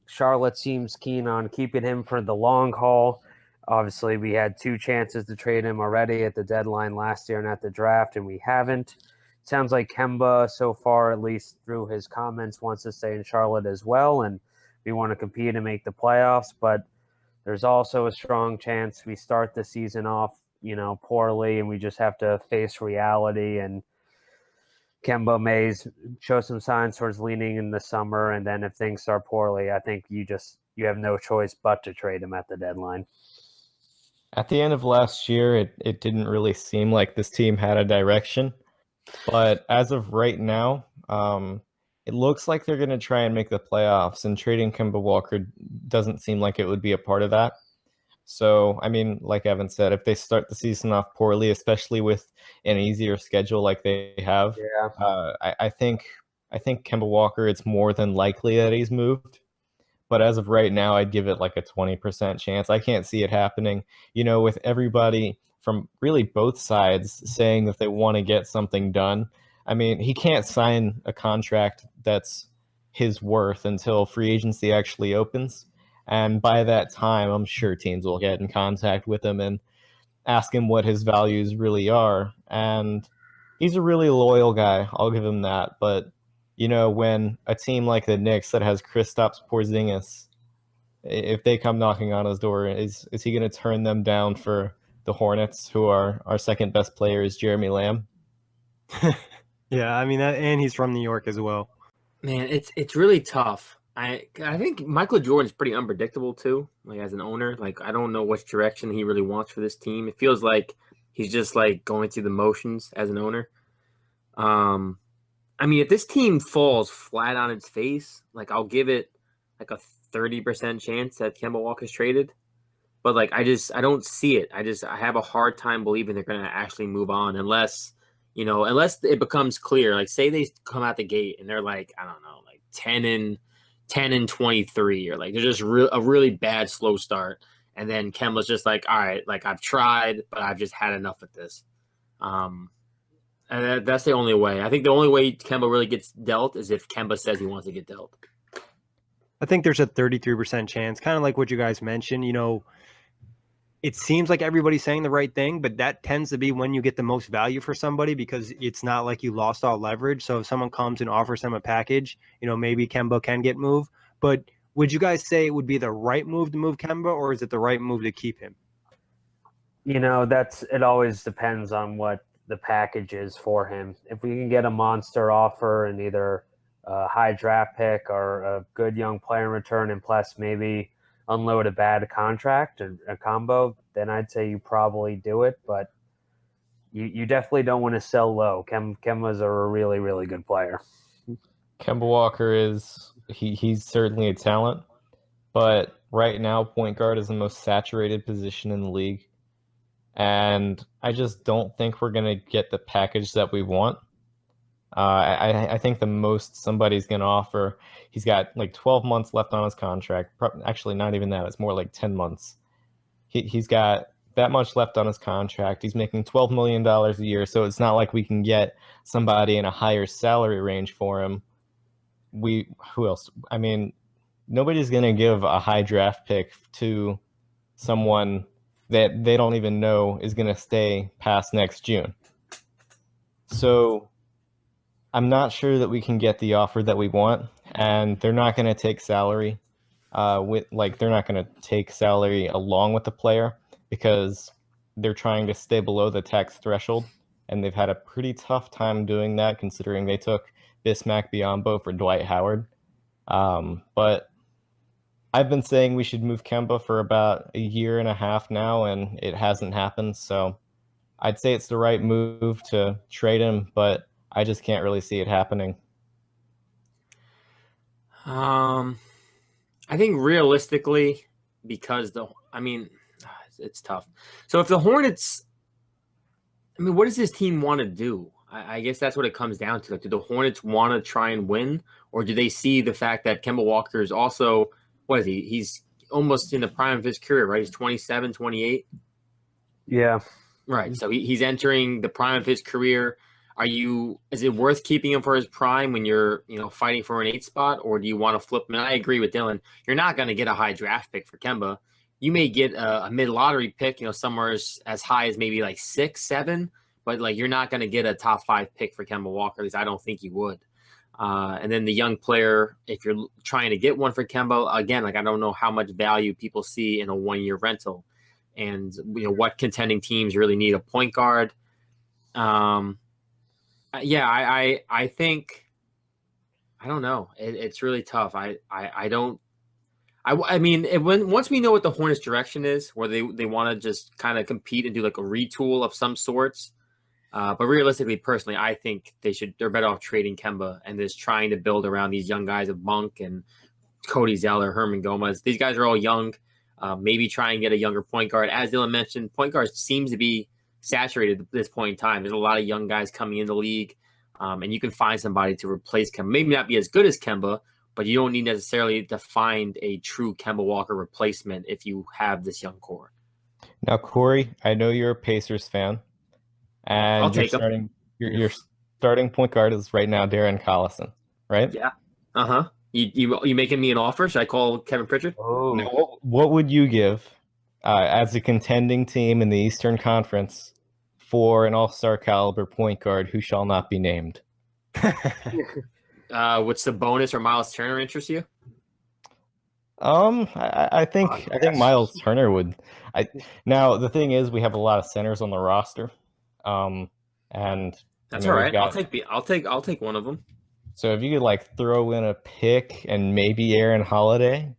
Charlotte seems keen on keeping him for the long haul. Obviously, we had 2 chances to trade him already at the deadline last year and at the draft, and we haven't. Sounds like Kemba, so far, at least through his comments, wants to stay in Charlotte as well, and we want to compete and make the playoffs. But there's also a strong chance we start the season off, poorly, and we just have to face reality. And Kemba may show some signs towards leaning in the summer, and then if things start poorly, I think you have no choice but to trade him at the deadline. At the end of last year, it didn't really seem like this team had a direction. But as of right now, it looks like they're going to try and make the playoffs, and trading Kemba Walker doesn't seem like it would be a part of that. So, I mean, like Evan said, if they start the season off poorly, especially with an easier schedule like they have, I think Kemba Walker, it's more than likely that he's moved. But as of right now, I'd give it like a 20% chance. I can't see it happening, with everybody from really both sides saying that they want to get something done. I mean, he can't sign a contract that's his worth until free agency actually opens. And by that time, I'm sure teams will get in contact with him and ask him what his values really are. And he's a really loyal guy. I'll give him that. But, when a team like the Knicks that has Kristaps Porzingis, if they come knocking on his door, is he going to turn them down for the Hornets, who are our second best player is Jeremy Lamb? Yeah, I mean, and he's from New York as well. Man, it's really tough. I think Michael Jordan's pretty unpredictable too. Like as an owner, like I don't know which direction he really wants for this team. It feels like he's just like going through the motions as an owner. I mean, if this team falls flat on its face, like I'll give it like a 30% chance that Kemba Walker's traded. But like I don't see it. I have a hard time believing they're gonna actually move on unless it becomes clear. Like say they come out the gate and they're like, I don't know, like 10 and 23, or like they're just a really bad slow start. And then Kemba's just like, all right, like I've tried, but I've just had enough of this. And that's the only way. I think the only way Kemba really gets dealt is if Kemba says he wants to get dealt. I think there's a 33% chance, kind of like what you guys mentioned. It seems like everybody's saying the right thing, but that tends to be when you get the most value for somebody because it's not like you lost all leverage. So if someone comes and offers them a package, maybe Kemba can get moved. But Would you guys say it would be the right move to move Kemba, or is it the right move to keep him? It always depends on what the package is for him. If we can get a monster offer and either a high draft pick or a good young player in return, and plus maybe unload a bad contract and a combo, then I'd say you probably do it. But you definitely don't want to sell low. Kemba's a really, really good player. Kemba Walker he's certainly a talent, but right now point guard is the most saturated position in the league. And I just don't think we're going to get the package that we want. I think the most somebody's going to offer, he's got like 12 months left on his contract. Actually, not even that. It's more like 10 months. He's got that much left on his contract. He's making $12 million a year, so it's not like we can get somebody in a higher salary range for him. Who else? I mean, nobody's going to give a high draft pick to someone that they don't even know is going to stay past next June. So I'm not sure that we can get the offer that we want, and they're not going to take salary. They're not going to take salary along with the player because they're trying to stay below the tax threshold, and they've had a pretty tough time doing that considering they took Bismack Biyombo for Dwight Howard. But I've been saying we should move Kemba for about a year and a half now, and it hasn't happened. So I'd say it's the right move to trade him, but I just can't really see it happening. I think realistically, because it's tough. So if the Hornets, what does this team want to do? I guess that's what it comes down to. Like, do the Hornets want to try and win, or do they see the fact that Kemba Walker is also, what is he? He's almost in the prime of his career, right? He's 27, 28. Yeah. Right. So he's entering the prime of his career. Is it worth keeping him for his prime when you're, fighting for an 8 spot, or do you want to flip him? And I agree with Dylan. You're not going to get a high draft pick for Kemba. You may get a mid-lottery pick, somewhere as high as maybe like 6, 7, but you're not going to get a top 5 pick for Kemba Walker. At least I don't think you would. And then the young player, if you're trying to get one for Kemba, again, I don't know how much value people see in a 1-year rental, and what contending teams really need a point guard. I think, I don't know. It's really tough. Once we know what the Hornets' direction is, where they want to just kind of compete and do like a retool of some sorts. But realistically, personally, I think they're better off trading Kemba and just trying to build around these young guys of Monk and Cody Zeller, Herman Gomez. These guys are all young. Maybe try and get a younger point guard. As Dylan mentioned, point guard seems to be saturated at this point in time. There's a lot of young guys coming in the league, and you can find somebody to replace Kemba. Maybe not be as good as Kemba, but you don't need necessarily to find a true Kemba Walker replacement if you have this young core. Now, Kory, I know you're a Pacers fan, and I'll take him. Your starting point guard is right now Darren Collison, right? Yeah. Uh-huh. You making me an offer? Should I call Kevin Pritchard? Oh. Now, what would you give as a contending team in the Eastern Conference for an all-star caliber point guard who shall not be named? What's the bonus or Myles Turner interest you? I think Myles Turner would. Now the thing is, we have a lot of centers on the roster, and that's all right. I'll take one of them. So if you could throw in a pick and maybe Aaron Holiday,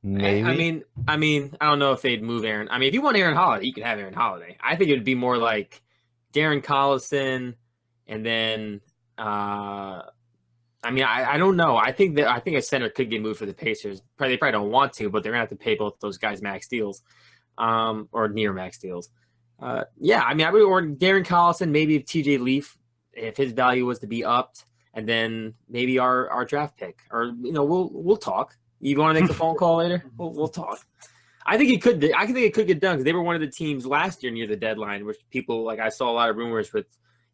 maybe. I don't know if they'd move Aaron. If you want Aaron Holiday, you can have Aaron Holiday. I think it would be more like Darren Collison, and then I don't know. I think a center could get moved for the Pacers. They probably don't want to, but they're gonna have to pay both those guys max deals, or near max deals. I would order Darren Collison, maybe if TJ Leaf, if his value was to be upped, and then maybe our draft pick, or we'll talk. You want to make a phone call later? We'll talk. I think it could get done because they were one of the teams last year near the deadline, which people I saw a lot of rumors with,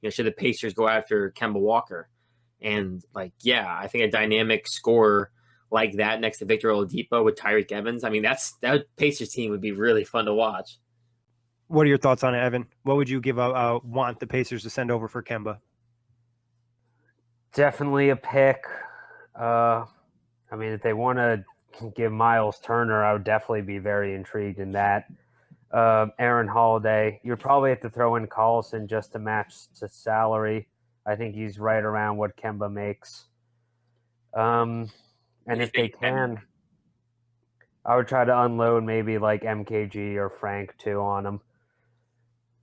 should the Pacers go after Kemba Walker, and I think a dynamic scorer like that next to Victor Oladipo with Tyreek Evans. That Pacers team would be really fun to watch. What are your thoughts on it, Evan? What would you want the Pacers to send over for Kemba? Definitely a pick. I mean, if they want to give Miles Turner, I would definitely be very intrigued in that. Aaron Holiday, you'd probably have to throw in Collison just to match the salary. I think he's right around what Kemba makes. And if they can, I would try to unload maybe like MKG or Frank too on him.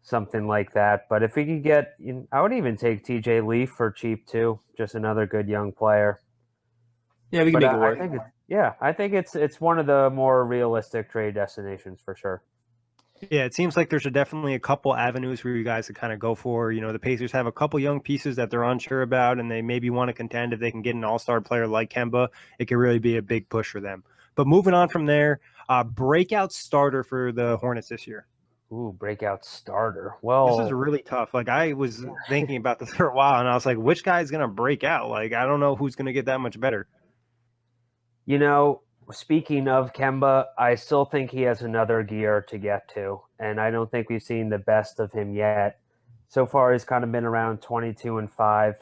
Something like that. But if we could get, I would even take TJ Leaf for cheap too. Just another good young player. Yeah, we can make it work. I think it's one of the more realistic trade destinations for sure. Yeah, it seems like there's definitely a couple avenues where you guys could kind of go for. The Pacers have a couple young pieces that they're unsure about, and they maybe want to contend. If they can get an all-star player like Kemba, it could really be a big push for them. But moving on from there, breakout starter for the Hornets this year. Ooh, breakout starter. Well, this is really tough. Like, I was thinking about this for a while, and I was like, which guy is going to break out? Like, I don't know who's going to get that much better. Speaking of Kemba, I still think he has another gear to get to, and I don't think we've seen the best of him yet. So far, he's kind of been around 22 and 5.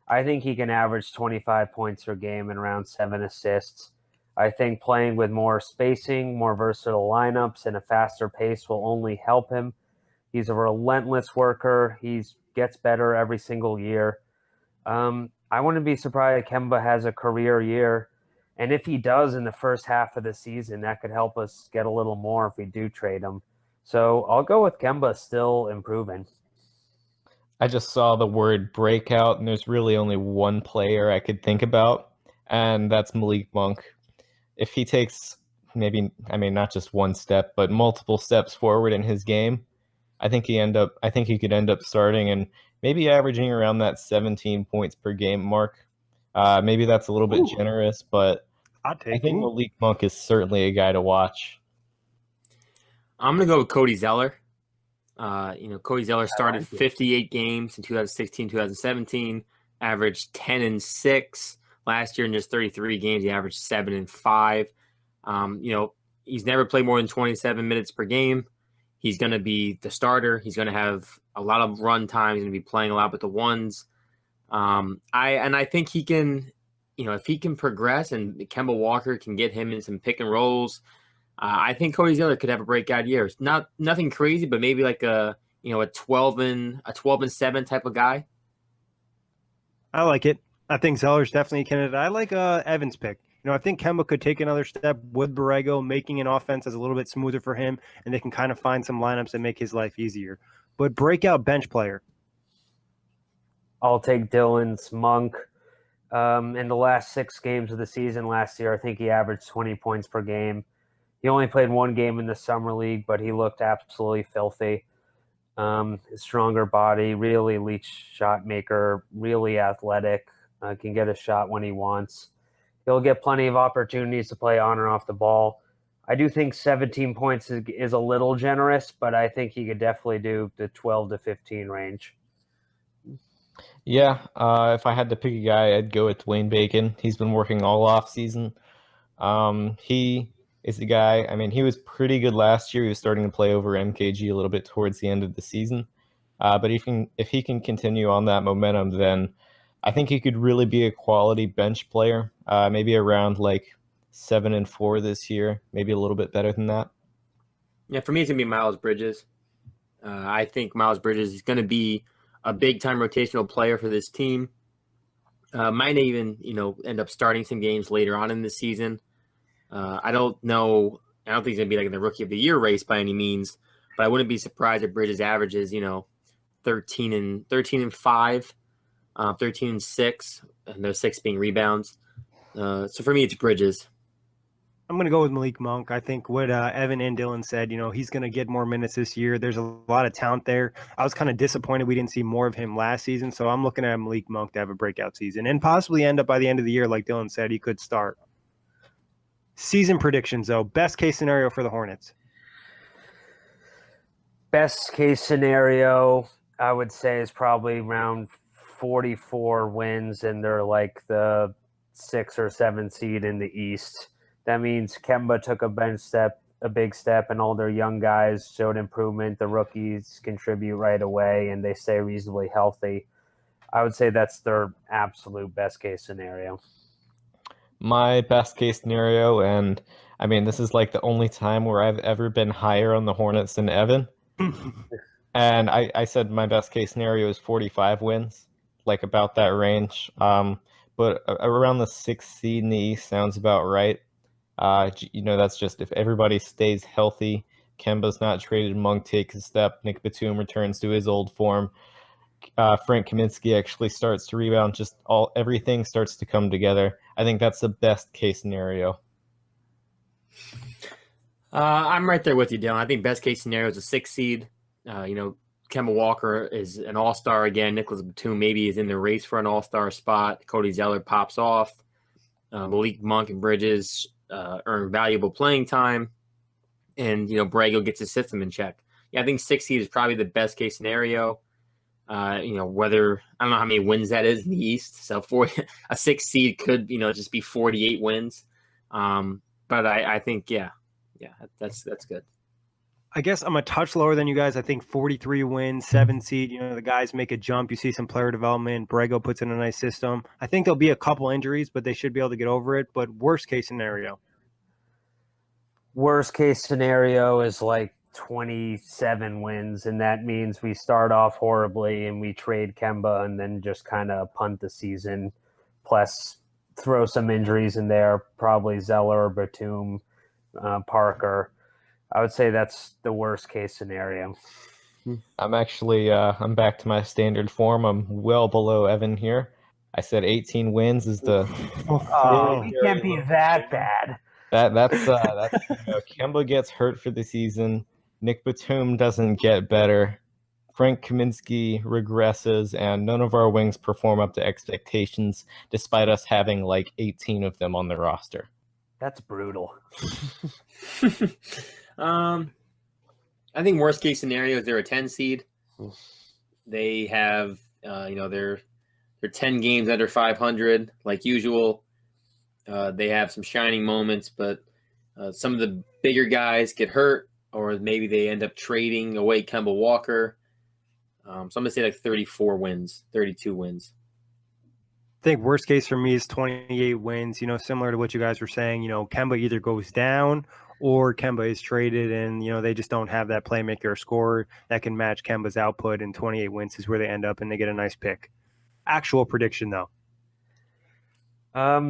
I think he can average 25 points per game and around 7 assists. I think playing with more spacing, more versatile lineups, and a faster pace will only help him. He's a relentless worker. He gets better every single year. I wouldn't be surprised if Kemba has a career year. And if he does in the first half of the season, that could help us get a little more if we do trade him. So I'll go with Kemba still improving. I just saw the word breakout, and there's really only one player I could think about, and that's Malik Monk. If he takes not just one step, but multiple steps forward in his game, I think he could end up starting and maybe averaging around that 17 points per game mark. Maybe that's a little bit generous, but I think Malik Monk is certainly a guy to watch. I'm going to go with Cody Zeller. Cody Zeller started 58 games in 2016, 2017, averaged 10 and 6. Last year in just 33 games, he averaged 7 and 5. He's never played more than 27 minutes per game. He's going to be the starter. He's going to have a lot of run time. He's going to be playing a lot with the ones. I think he can, if he can progress and Kemba Walker can get him in some pick and rolls, I think Cody Zeller could have a breakout year. It's nothing crazy, but maybe like a 12 and 7 type of guy. I like it. I think Zeller's definitely a candidate. I like Evans' pick. I think Kemba could take another step with Borrego, making an offense that's a little bit smoother for him, and they can kind of find some lineups that make his life easier. But breakout bench player. I'll take Dylan's Monk. In the last 6 games of the season last year, I think he averaged 20 points per game. He only played 1 game in the summer league, but he looked absolutely filthy. His stronger body, really elite shot maker, really athletic, can get a shot when he wants. He'll get plenty of opportunities to play on and off the ball. I do think 17 points is a little generous, but I think he could definitely do the 12 to 15 range. Yeah, if I had to pick a guy, I'd go with Dwayne Bacon. He's been working all off season. He is the guy. I mean, he was pretty good last year. He was starting to play over MKG a little bit towards the end of the season. But if he can continue on that momentum, then I think he could really be a quality bench player. Maybe around like 7 and 4 this year, maybe a little bit better than that. Yeah, for me, it's gonna be Myles Bridges. I think Myles Bridges is gonna be a big-time rotational player for this team. Might even, end up starting some games later on in the season. I don't know. I don't think he's going to be like in the Rookie of the Year race by any means, but I wouldn't be surprised if Bridges averages, 13 and 5, 13 and 6, and those 6 being rebounds. So for me, it's Bridges. I'm going to go with Malik Monk. I think what Evan and Dylan said, he's going to get more minutes this year. There's a lot of talent there. I was kind of disappointed we didn't see more of him last season, so I'm looking at Malik Monk to have a breakout season and possibly end up by the end of the year, like Dylan said, he could start. Season predictions, though. Best case scenario for the Hornets. Best case scenario, I would say, is probably around 44 wins, and they're like the 6 or 7 seed in the East. That means Kemba took a big step, and all their young guys showed improvement. The rookies contribute right away, and they stay reasonably healthy. I would say that's their absolute best case scenario. my best case scenario, and I mean, this is like the only time where I've ever been higher on the Hornets than Evan. And I said my best case scenario is 45 wins, like about that range. But around the 6th seed in the East sounds about right. That's just if everybody stays healthy. Kemba's not traded, Monk takes a step, Nick Batum returns to his old form. Frank Kaminsky actually starts to rebound. Just everything starts to come together. I think that's the best case scenario. I'm right there with you, Dylan. I think best case scenario is a 6th seed. Kemba Walker is an all-star again. Nicholas Batum maybe is in the race for an all-star spot. Cody Zeller pops off. Malik Monk and Bridges earn valuable playing time. And, Borrego gets his system in check. Yeah, I think 6th seed is probably the best case scenario. Whether I don't know how many wins that is in the East. So for a 6th seed could, just be 48 wins. But I think, that's good. I guess I'm a touch lower than you guys. I think 43 wins, 7 seed. The guys make a jump. You see some player development. Borrego puts in a nice system. I think there'll be a couple injuries, but they should be able to get over it. But worst case scenario. Worst case scenario is like 27 wins, and that means we start off horribly and we trade Kemba and then just kind of punt the season, plus throw some injuries in there, probably Zeller, Batum, Parker. I would say that's the worst case scenario. I'm actually I'm back to my standard form. I'm well below Evan here. I said 18 wins is the. It can't be that bad. That's Kemba gets hurt for the season. Nick Batum doesn't get better. Frank Kaminsky regresses, and none of our wings perform up to expectations, despite us having like 18 of them on the roster. That's brutal. I think worst case scenario is they're a 10 seed. They have, they're 10 games under 500 like usual. They have some shining moments, but some of the bigger guys get hurt, or maybe they end up trading away Kemba Walker. So I'm going to say like 34 wins, 32 wins. I think worst case for me is 28 wins, similar to what you guys were saying. Kemba either goes down or Kemba is traded, and, they just don't have that playmaker or scorer that can match Kemba's output, and 28 wins is where they end up, and they get a nice pick. Actual prediction, though.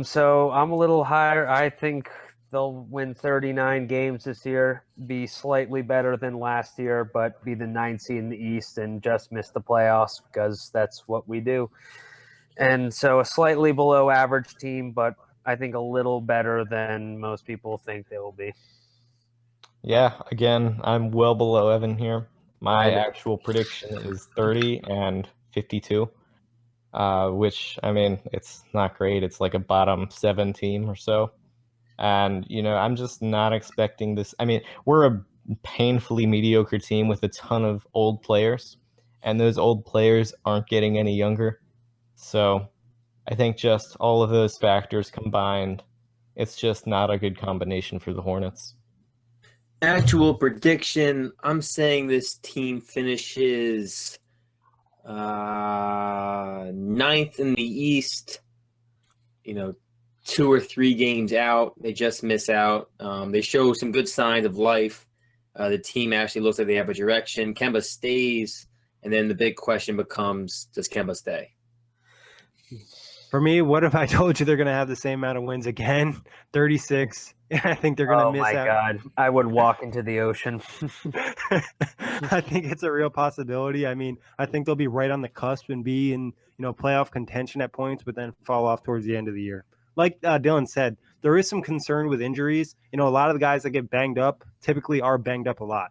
So I'm a little higher. I think they'll win 39 games this year, be slightly better than last year, but be the 9th seed in the East and just miss the playoffs because that's what we do. And so a slightly below average team, but I think a little better than most people think they will be. Yeah, again, I'm well below Evan here. My actual prediction is 30 and 52. Which, I mean, it's not great. It's like a bottom 7 team or so. And, I'm just not expecting this. I mean, we're a painfully mediocre team with a ton of old players, and those old players aren't getting any younger. So I think just all of those factors combined, it's just not a good combination for the Hornets. Actual prediction, I'm saying this team finishes 9th in the East, 2 or 3 games out. They just miss out. They show some good signs of life. The team actually looks like they have a direction. Kemba stays, and then the big question becomes, does Kemba stay? For me, what if I told you they're going to have the same amount of wins again? 36. I think they're going to miss out. Oh, my God. I would walk into the ocean. I think it's a real possibility. I mean, I think they'll be right on the cusp and be in, playoff contention at points, but then fall off towards the end of the year. Like Dylan said, there is some concern with injuries. A lot of the guys that get banged up typically are banged up a lot.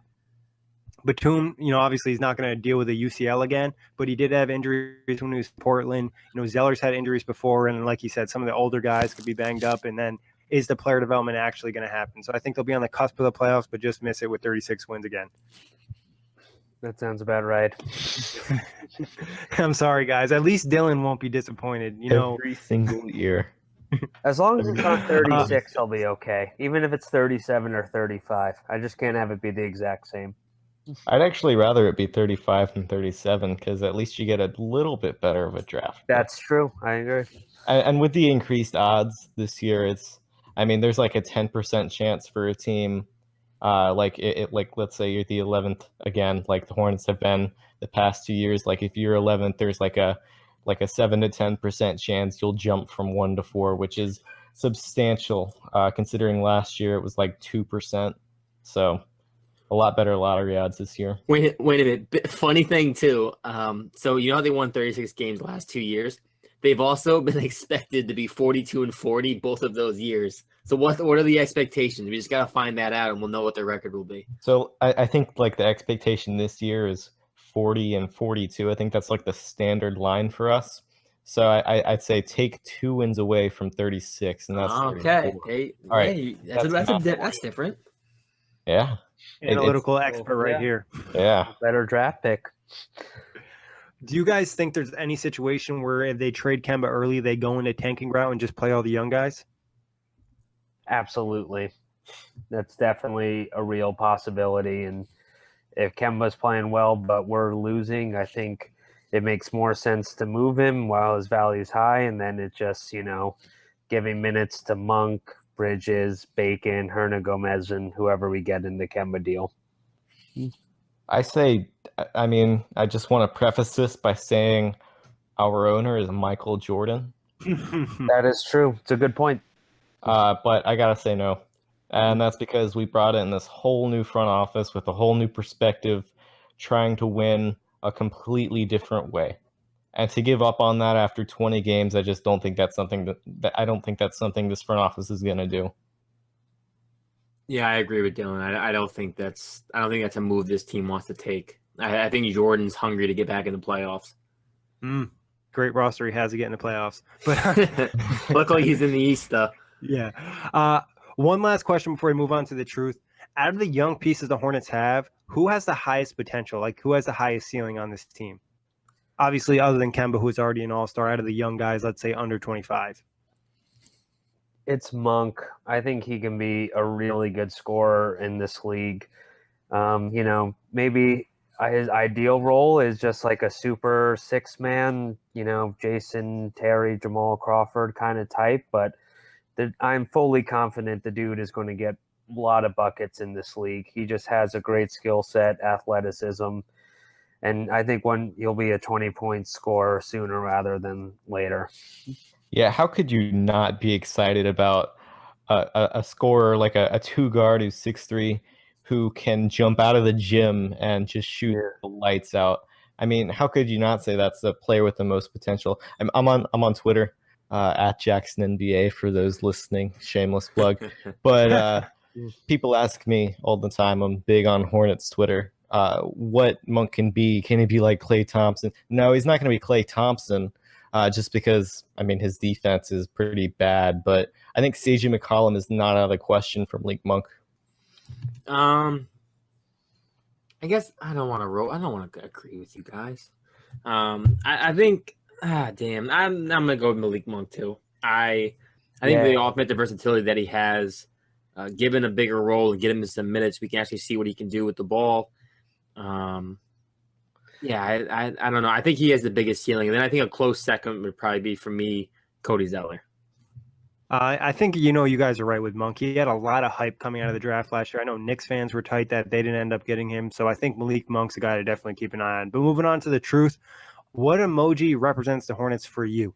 Batum, obviously he's not going to deal with a UCL again, but he did have injuries when he was in Portland. Zeller's had injuries before, and like he said, some of the older guys could be banged up, and then is the player development actually going to happen? So I think they'll be on the cusp of the playoffs, but just miss it with 36 wins again. That sounds about right. I'm sorry, guys. At least Dylan won't be disappointed. Every single year. As long as it's not 36, I'll be okay. Even if it's 37 or 35. I just can't have it be the exact same. I'd actually rather it be 35 than 37 because at least you get a little bit better of a draft pick. That's true. I agree. And with the increased odds this year, there's like a 10% chance for a team, like let's say you're the 11th again, like the Hornets have been the past 2 years. Like if you're 11th, there's like a 7 to 10% chance you'll jump from 1 to 4, which is substantial, considering last year it was like 2%. So a lot better lottery odds this year. Wait a minute. Funny thing too. So you know how they won 36 games the last 2 years? They've also been expected to be 42 and 40 both of those years. So what are the expectations? We just got to find that out, and we'll know what their record will be. So I think like the expectation this year is 40 and 42. I think that's like the standard line for us. So I'd say take 2 wins away from 36, and that's okay. Hey, all right, that's different. Yeah, analytical expert right here. Yeah, better draft pick. Do you guys think there's any situation where if they trade Kemba early, they go into tanking route and just play all the young guys? Absolutely. That's definitely a real possibility. And if Kemba's playing well, but we're losing, I think it makes more sense to move him while his value's high. And then it just, giving minutes to Monk, Bridges, Bacon, Gomez, and whoever we get in the Kemba deal. I just want to preface this by saying our owner is Michael Jordan. That is true. It's a good point. But I gotta say no. And that's because we brought in this whole new front office with a whole new perspective, trying to win a completely different way. And to give up on that after 20 games, I just don't think that's something I don't think that's something this front office is gonna do. Yeah, I agree with Dylan. I don't think that's a move this team wants to take. I think Jordan's hungry to get back in the playoffs. Great roster he has to get in the playoffs. But luckily he's in the East, though. Yeah. One last question before we move on to the truth. Out of the young pieces the Hornets have, who has the highest potential? Like, who has the highest ceiling on this team? Obviously, other than Kemba, who's already an all-star, out of the young guys, let's say under 25. It's Monk. I think he can be a really good scorer in this league. Maybe his ideal role is just like a super 6-man, Jason, Terry, Jamal Crawford kind of type. But I'm fully confident the dude is going to get a lot of buckets in this league. He just has a great skill set, athleticism. And I think he'll be a 20-point scorer sooner rather than later. Yeah, how could you not be excited about a scorer like a 2-guard who's 6'3", who can jump out of the gym and just shoot the lights out? I mean, how could you not say that's the player with the most potential? I'm on Twitter at Jackson NBA for those listening. Shameless plug. But people ask me all the time. I'm big on Hornets Twitter. What Monk can be? Can he be like Klay Thompson? No, he's not going to be Klay Thompson. Just because, his defense is pretty bad. But I think C.J. McCollum is not out of the question from League Monk. I guess I don't want to agree with you guys. I think, I'm going to go with Malik Monk too. I think the offensive versatility that he has, given a bigger role and get him some minutes, we can actually see what he can do with the ball. I don't know. I think he has the biggest ceiling. And then I think a close second would probably be, for me, Cody Zeller. I think, you guys are right with Monk. He had a lot of hype coming out of the draft last year. I know Knicks fans were tight that they didn't end up getting him. So I think Malik Monk's a guy to definitely keep an eye on. But moving on to the truth, what emoji represents the Hornets for you?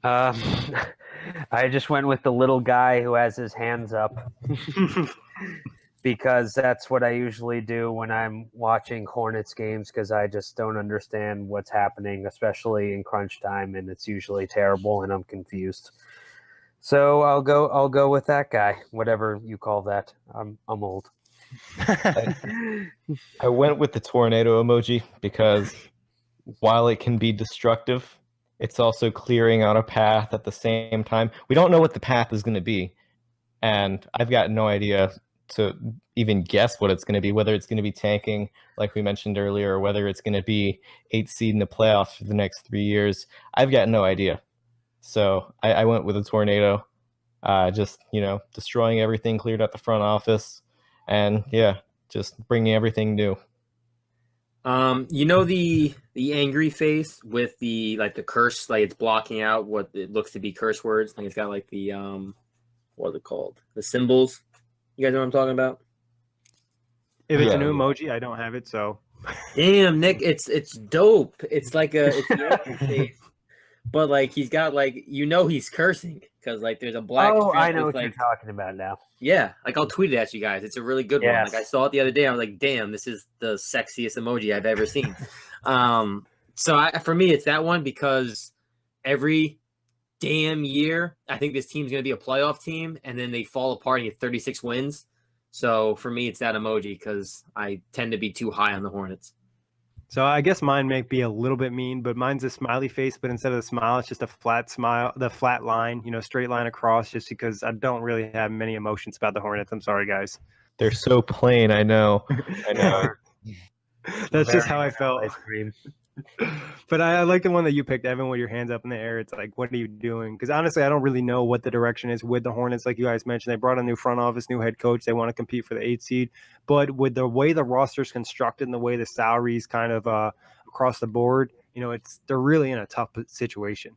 I just went with the little guy who has his hands up. Because that's what I usually do when I'm watching Hornets games, because I just don't understand what's happening, especially in crunch time, and it's usually terrible and I'm confused. So I'll go with that guy, whatever you call that. I'm old. I went with the tornado emoji because while it can be destructive, it's also clearing out a path at the same time. We don't know what the path is going to be, and I've got no idea to even guess what it's going to be, whether it's going to be tanking, like we mentioned earlier, or whether it's going to be 8th seed in the playoffs for the next 3 years. I've got no idea. So I went with a tornado, just, destroying everything, cleared out the front office, and just bringing everything new. You know the angry face with the curse, like it's blocking out what it looks to be curse words. Like it's got like the what are they called? The symbols. You guys know what I'm talking about? If it's a new emoji, I don't have it, so. Damn, Nick, it's dope. It's like it's the angry face, but like he's got like he's cursing because like there's a black. Oh, I know what you're talking about now. Yeah, like I'll tweet it at you guys. It's a really good one. Like I saw it the other day. I was like, damn, this is the sexiest emoji I've ever seen. So for me, it's that one because every damn year, I think this team's going to be a playoff team, and then they fall apart and get 36 wins. So for me, it's that emoji because I tend to be too high on the Hornets. So I guess mine may be a little bit mean, but mine's a smiley face, but instead of the smile, it's just a flat smile, the flat line, straight line across, just because I don't really have many emotions about the Hornets. I'm sorry, guys. They're so plain. I know. That's just how I felt. Ice cream. But I like the one that you picked, Evan, with your hands up in the air. It's like, what are you doing? Because honestly, I don't really know what the direction is with the Hornets. Like you guys mentioned, they brought a new front office, new head coach. They want to compete for the 8th seed. But with the way the roster's constructed and the way the salaries kind of across the board, they're really in a tough situation.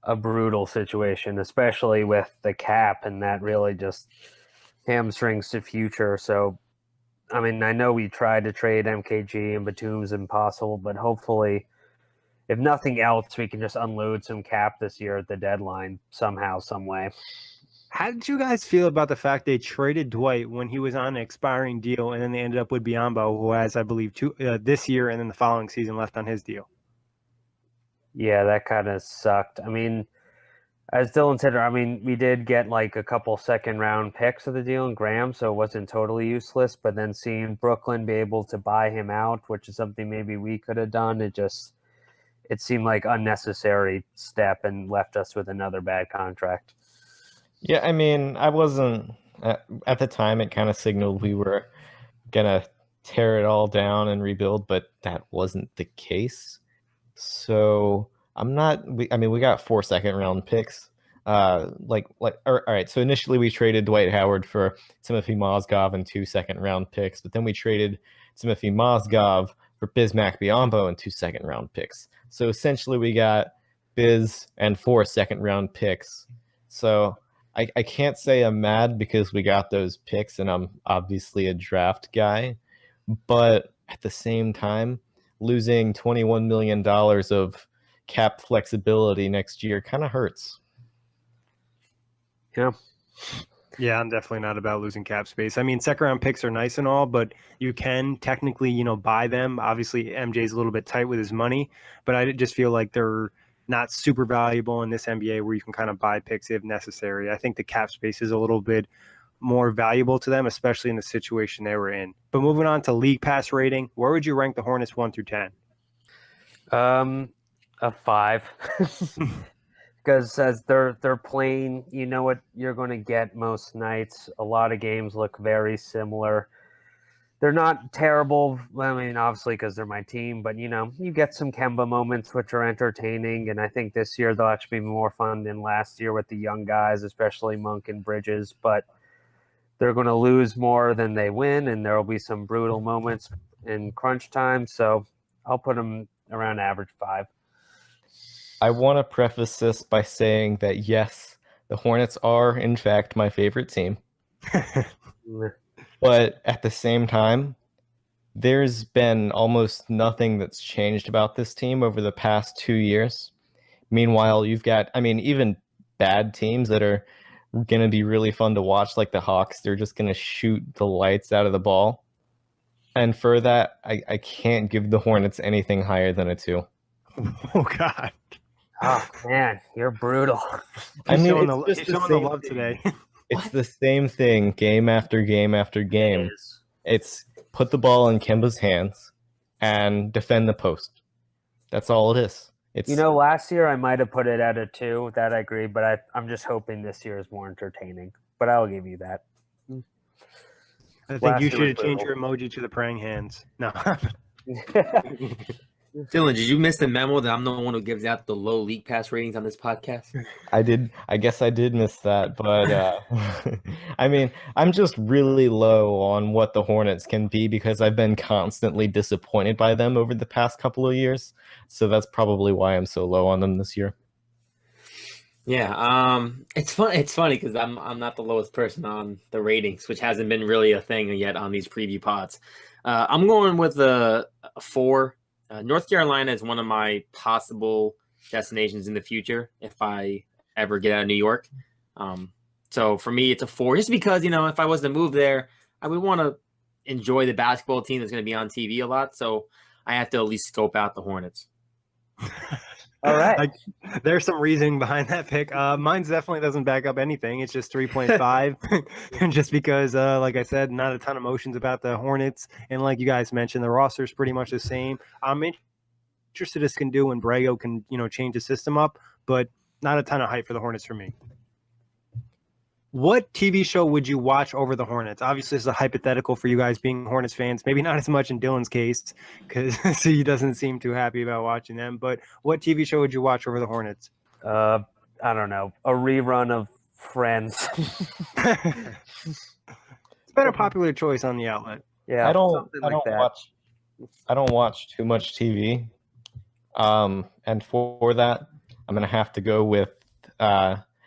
A brutal situation, especially with the cap, and that really just hamstrings the future. So, I mean, I know we tried to trade MKG and Batum's impossible, but hopefully, if nothing else, we can just unload some cap this year at the deadline somehow, some way. How did you guys feel about the fact they traded Dwight when he was on an expiring deal, and then they ended up with Biyombo, who has, I believe, this year and then the following season left on his deal? Yeah, that kind of sucked. I mean, as Dylan said, we did get like a couple second-round picks of the deal in Graham, so it wasn't totally useless. But then seeing Brooklyn be able to buy him out, which is something maybe we could have done, it seemed like unnecessary step and left us with another bad contract. Yeah, I mean, I wasn't at the time. It kind of signaled we were gonna tear it all down and rebuild, but that wasn't the case. So I'm not. We got 4 second-round picks. All right. So initially we traded Dwight Howard for Timothy Mozgov and 2 second-round picks, but then we traded Timothy Mozgov for Bismack Biyombo and 2 second-round picks. So essentially we got Biz and 4 second-round picks. So I can't say I'm mad because we got those picks, and I'm obviously a draft guy, but at the same time, losing $21 million of cap flexibility next year kind of hurts. Yeah, I'm definitely not about losing cap space. I mean, second-round picks are nice and all, but you can technically, buy them. Obviously, MJ's a little bit tight with his money, but I just feel like they're not super valuable in this NBA where you can kind of buy picks if necessary. I think the cap space is a little bit more valuable to them, especially in the situation they were in. But moving on to league pass rating, where would you rank the Hornets 1 through 10? A 5. Because as they're playing, you know what you're going to get most nights. A lot of games look very similar. They're not terrible. I mean, obviously, because they're my team, but you get some Kemba moments which are entertaining, and I think this year they'll actually be more fun than last year with the young guys, especially Monk and Bridges. But they're going to lose more than they win, and there will be some brutal moments in crunch time. So I'll put them around average 5. I want to preface this by saying that yes, the Hornets are in fact my favorite team. But at the same time, there's been almost nothing that's changed about this team over the past 2 years. Meanwhile, you've got, even bad teams that are going to be really fun to watch, like the Hawks. They're just going to shoot the lights out of the ball. And for that, I can't give the Hornets anything higher than a 2. Oh, God. Oh, man, you're brutal. He's showing the love today. It's the same thing game after game after game. It's put the ball in Kemba's hands and defend the post. That's all it is. Last year I might have put it at a 2. That I agree, but I'm just hoping this year is more entertaining. But I'll give you that. I think you should have changed your emoji to the praying hands. No. Dylan, did you miss the memo that I'm the one who gives out the low league pass ratings on this podcast? I did. I guess I did miss that, but I mean, I'm just really low on what the Hornets can be because I've been constantly disappointed by them over the past couple of years. So that's probably why I'm so low on them this year. Yeah, it's fun. It's funny because I'm not the lowest person on the ratings, which hasn't been really a thing yet on these preview pods. I'm going with a 4. North Carolina is one of my possible destinations in the future if I ever get out of New York. So for me, it's a 4, just because, if I was to move there, I would want to enjoy the basketball team that's going to be on TV a lot. So I have to at least scope out the Hornets. All right. There's some reasoning behind that pick. Mine definitely doesn't back up anything. It's just 3.5. And just because, like I said, not a ton of emotions about the Hornets. And like you guys mentioned, the roster is pretty much the same. I'm interested this can do when Borrego can, change the system up, but not a ton of hype for the Hornets for me. What TV show would you watch over the Hornets? Obviously, this is a hypothetical for you guys being Hornets fans. Maybe not as much in Dylan's case because he doesn't seem too happy about watching them. But what TV show would you watch over the Hornets? I don't know. A rerun of Friends. It's been a popular choice on the outlet. Yeah, I don't watch too much TV. And for that, I'm gonna have to go with.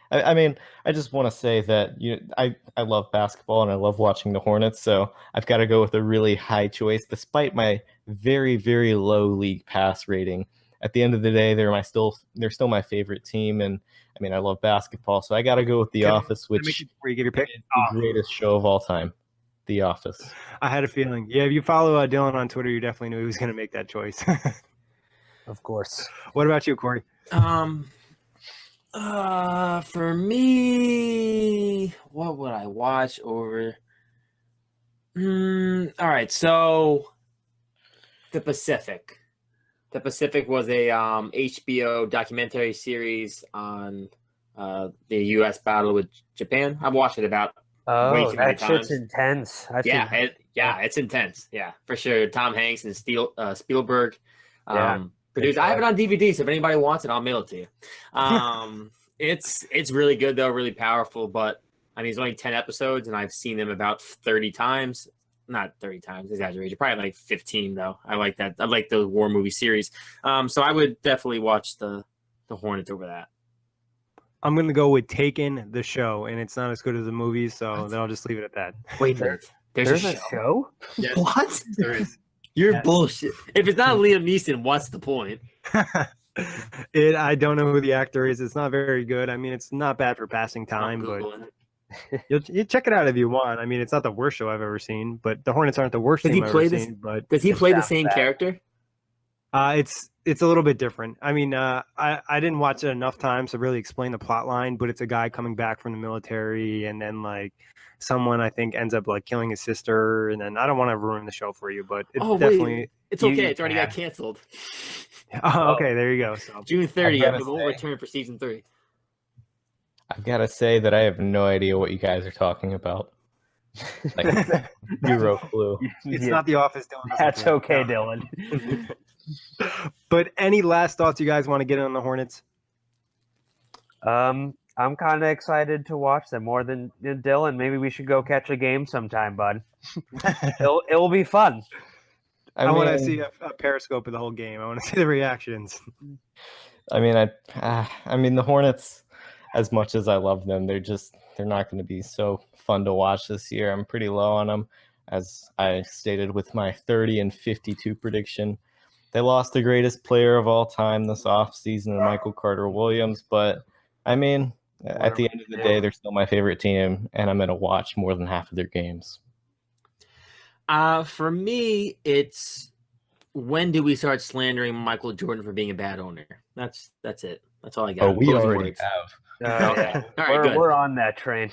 I mean, I just want to say that I love basketball and I love watching the Hornets, so I've got to go with a really high choice, despite my very, very low league pass rating. At the end of the day, they're still my favorite team, and I mean, I love basketball, so I got to go with The Office, which is the greatest show of all time. The Office. I had a feeling. Yeah, if you follow Dylan on Twitter, you definitely knew he was going to make that choice. Of course. What about you, Kory? For me, what would I watch over? All right, so The Pacific. The Pacific was a HBO documentary series on the U.S. battle with Japan. I've watched it about way too many times. That shit's intense. It's intense. Yeah, for sure. Tom Hanks and Spielberg. Produced. I have it on DVD, so if anybody wants it, I'll mail it to you. It's really good though, really powerful. But I mean, it's only 10 episodes, and I've seen them about 30 times. Not 30 times, exaggeration. Probably like 15 though. I like that. I like the war movie series. So I would definitely watch the Hornets over that. I'm gonna go with Taken, the show, and it's not as good as the movies, so then I'll just leave it at that. Wait a minute. There's a show? Yes. What? There is. You're bullshit. If it's not Liam Neeson, what's the point? I don't know who the actor is. It's not very good. I mean, it's not bad for passing time, but you check it out if you want. I mean, it's not the worst show I've ever seen, but the Hornets aren't the worst team I've ever seen. But does he play the same character? It's a little bit different. I mean, I didn't watch it enough times to really explain the plot line, but it's a guy coming back from the military, and then like someone I think ends up like killing his sister, and then I don't want to ruin the show for you, but it's definitely it's okay. It's already got canceled. Oh, okay, there you go. So June 30th, it won't return for season 3. I've got to say that I have no idea what you guys are talking about. Like, zero clue. It's not The Office, Dylan. That's okay, Dylan. But any last thoughts you guys want to get on the Hornets? I'm kind of excited to watch them more than Dylan. Maybe we should go catch a game sometime, bud. It'll be fun. I want to see a periscope of the whole game. I want to see the reactions. I mean, I mean the Hornets, as much as I love them, they're not going to be so fun to watch this year. I'm pretty low on them, as I stated with my 30-52 prediction. They lost the greatest player of all time this offseason, Michael Carter-Williams, but I mean, at the end of the day, they're still my favorite team, and I'm going to watch more than half of their games. For me, it's when do we start slandering Michael Jordan for being a bad owner? That's it. That's all I got. Oh, we already have. Okay. All right, we're on that train.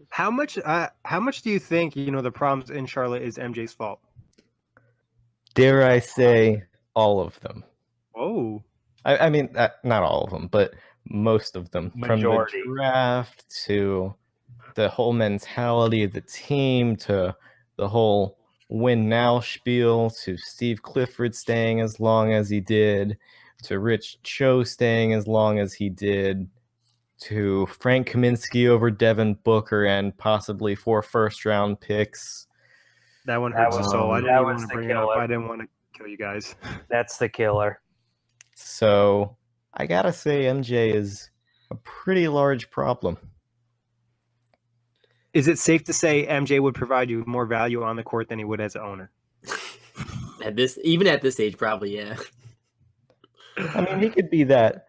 How much do you think the problems in Charlotte is MJ's fault? Dare I say all of them? Oh, I mean, not all of them, but most of them. Majority. From the draft to the whole mentality of the team to the whole win now spiel to Steve Clifford staying as long as he did, to Rich Cho staying as long as he did, to Frank Kaminsky over Devin Booker and possibly 4 first-round picks. That one hurts the soul. I didn't even want to bring it up. I didn't want to kill you guys. That's the killer. So I gotta say MJ is a pretty large problem. Is it safe to say MJ would provide you more value on the court than he would as an owner? Even at this age, probably, yeah. I mean, he could be that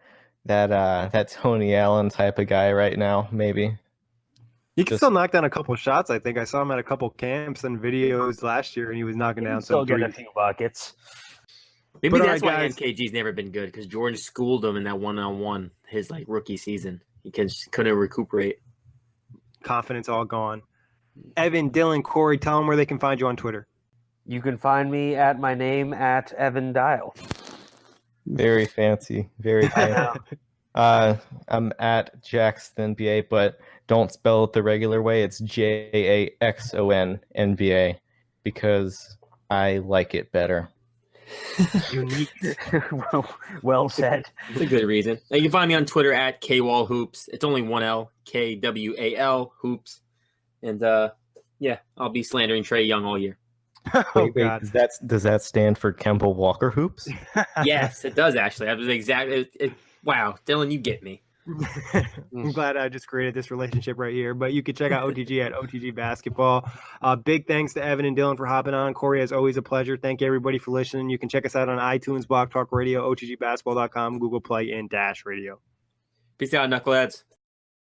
Tony Allen type of guy right now, maybe. He can still knock down a couple shots. I think I saw him at a couple camps and videos last year, and he was knocking down some threes. Still get a few buckets. Maybe that's why MKG's never been good, because Jordan schooled him in that one-on-one his rookie season. He couldn't recuperate. Confidence all gone. Evan, Dylan, Kory, tell them where they can find you on Twitter. You can find me at my name at Evan Dyal. Very fancy. Very fancy. I'm at Jackson NBA, but don't spell it the regular way. It's JAXON NBA because I like it better. Unique. Well said. It's a good reason. You can find me on Twitter at KWalHoops. It's only one L, KWAL Hoops. And yeah, I'll be slandering Trae Young all year. Wait, God. Does that stand for Kemba Walker Hoops? Yes, it does actually. That was exactly. Wow, Dylan, you get me. I'm glad I just created this relationship right here. But you can check out OTG at OTG Basketball. Big thanks to Evan and Dylan for hopping on. Kory, as always, a pleasure. Thank you, everybody, for listening. You can check us out on iTunes, Block Talk Radio, OTGBasketball.com, Google Play, and Dash Radio. Peace out, knuckleheads.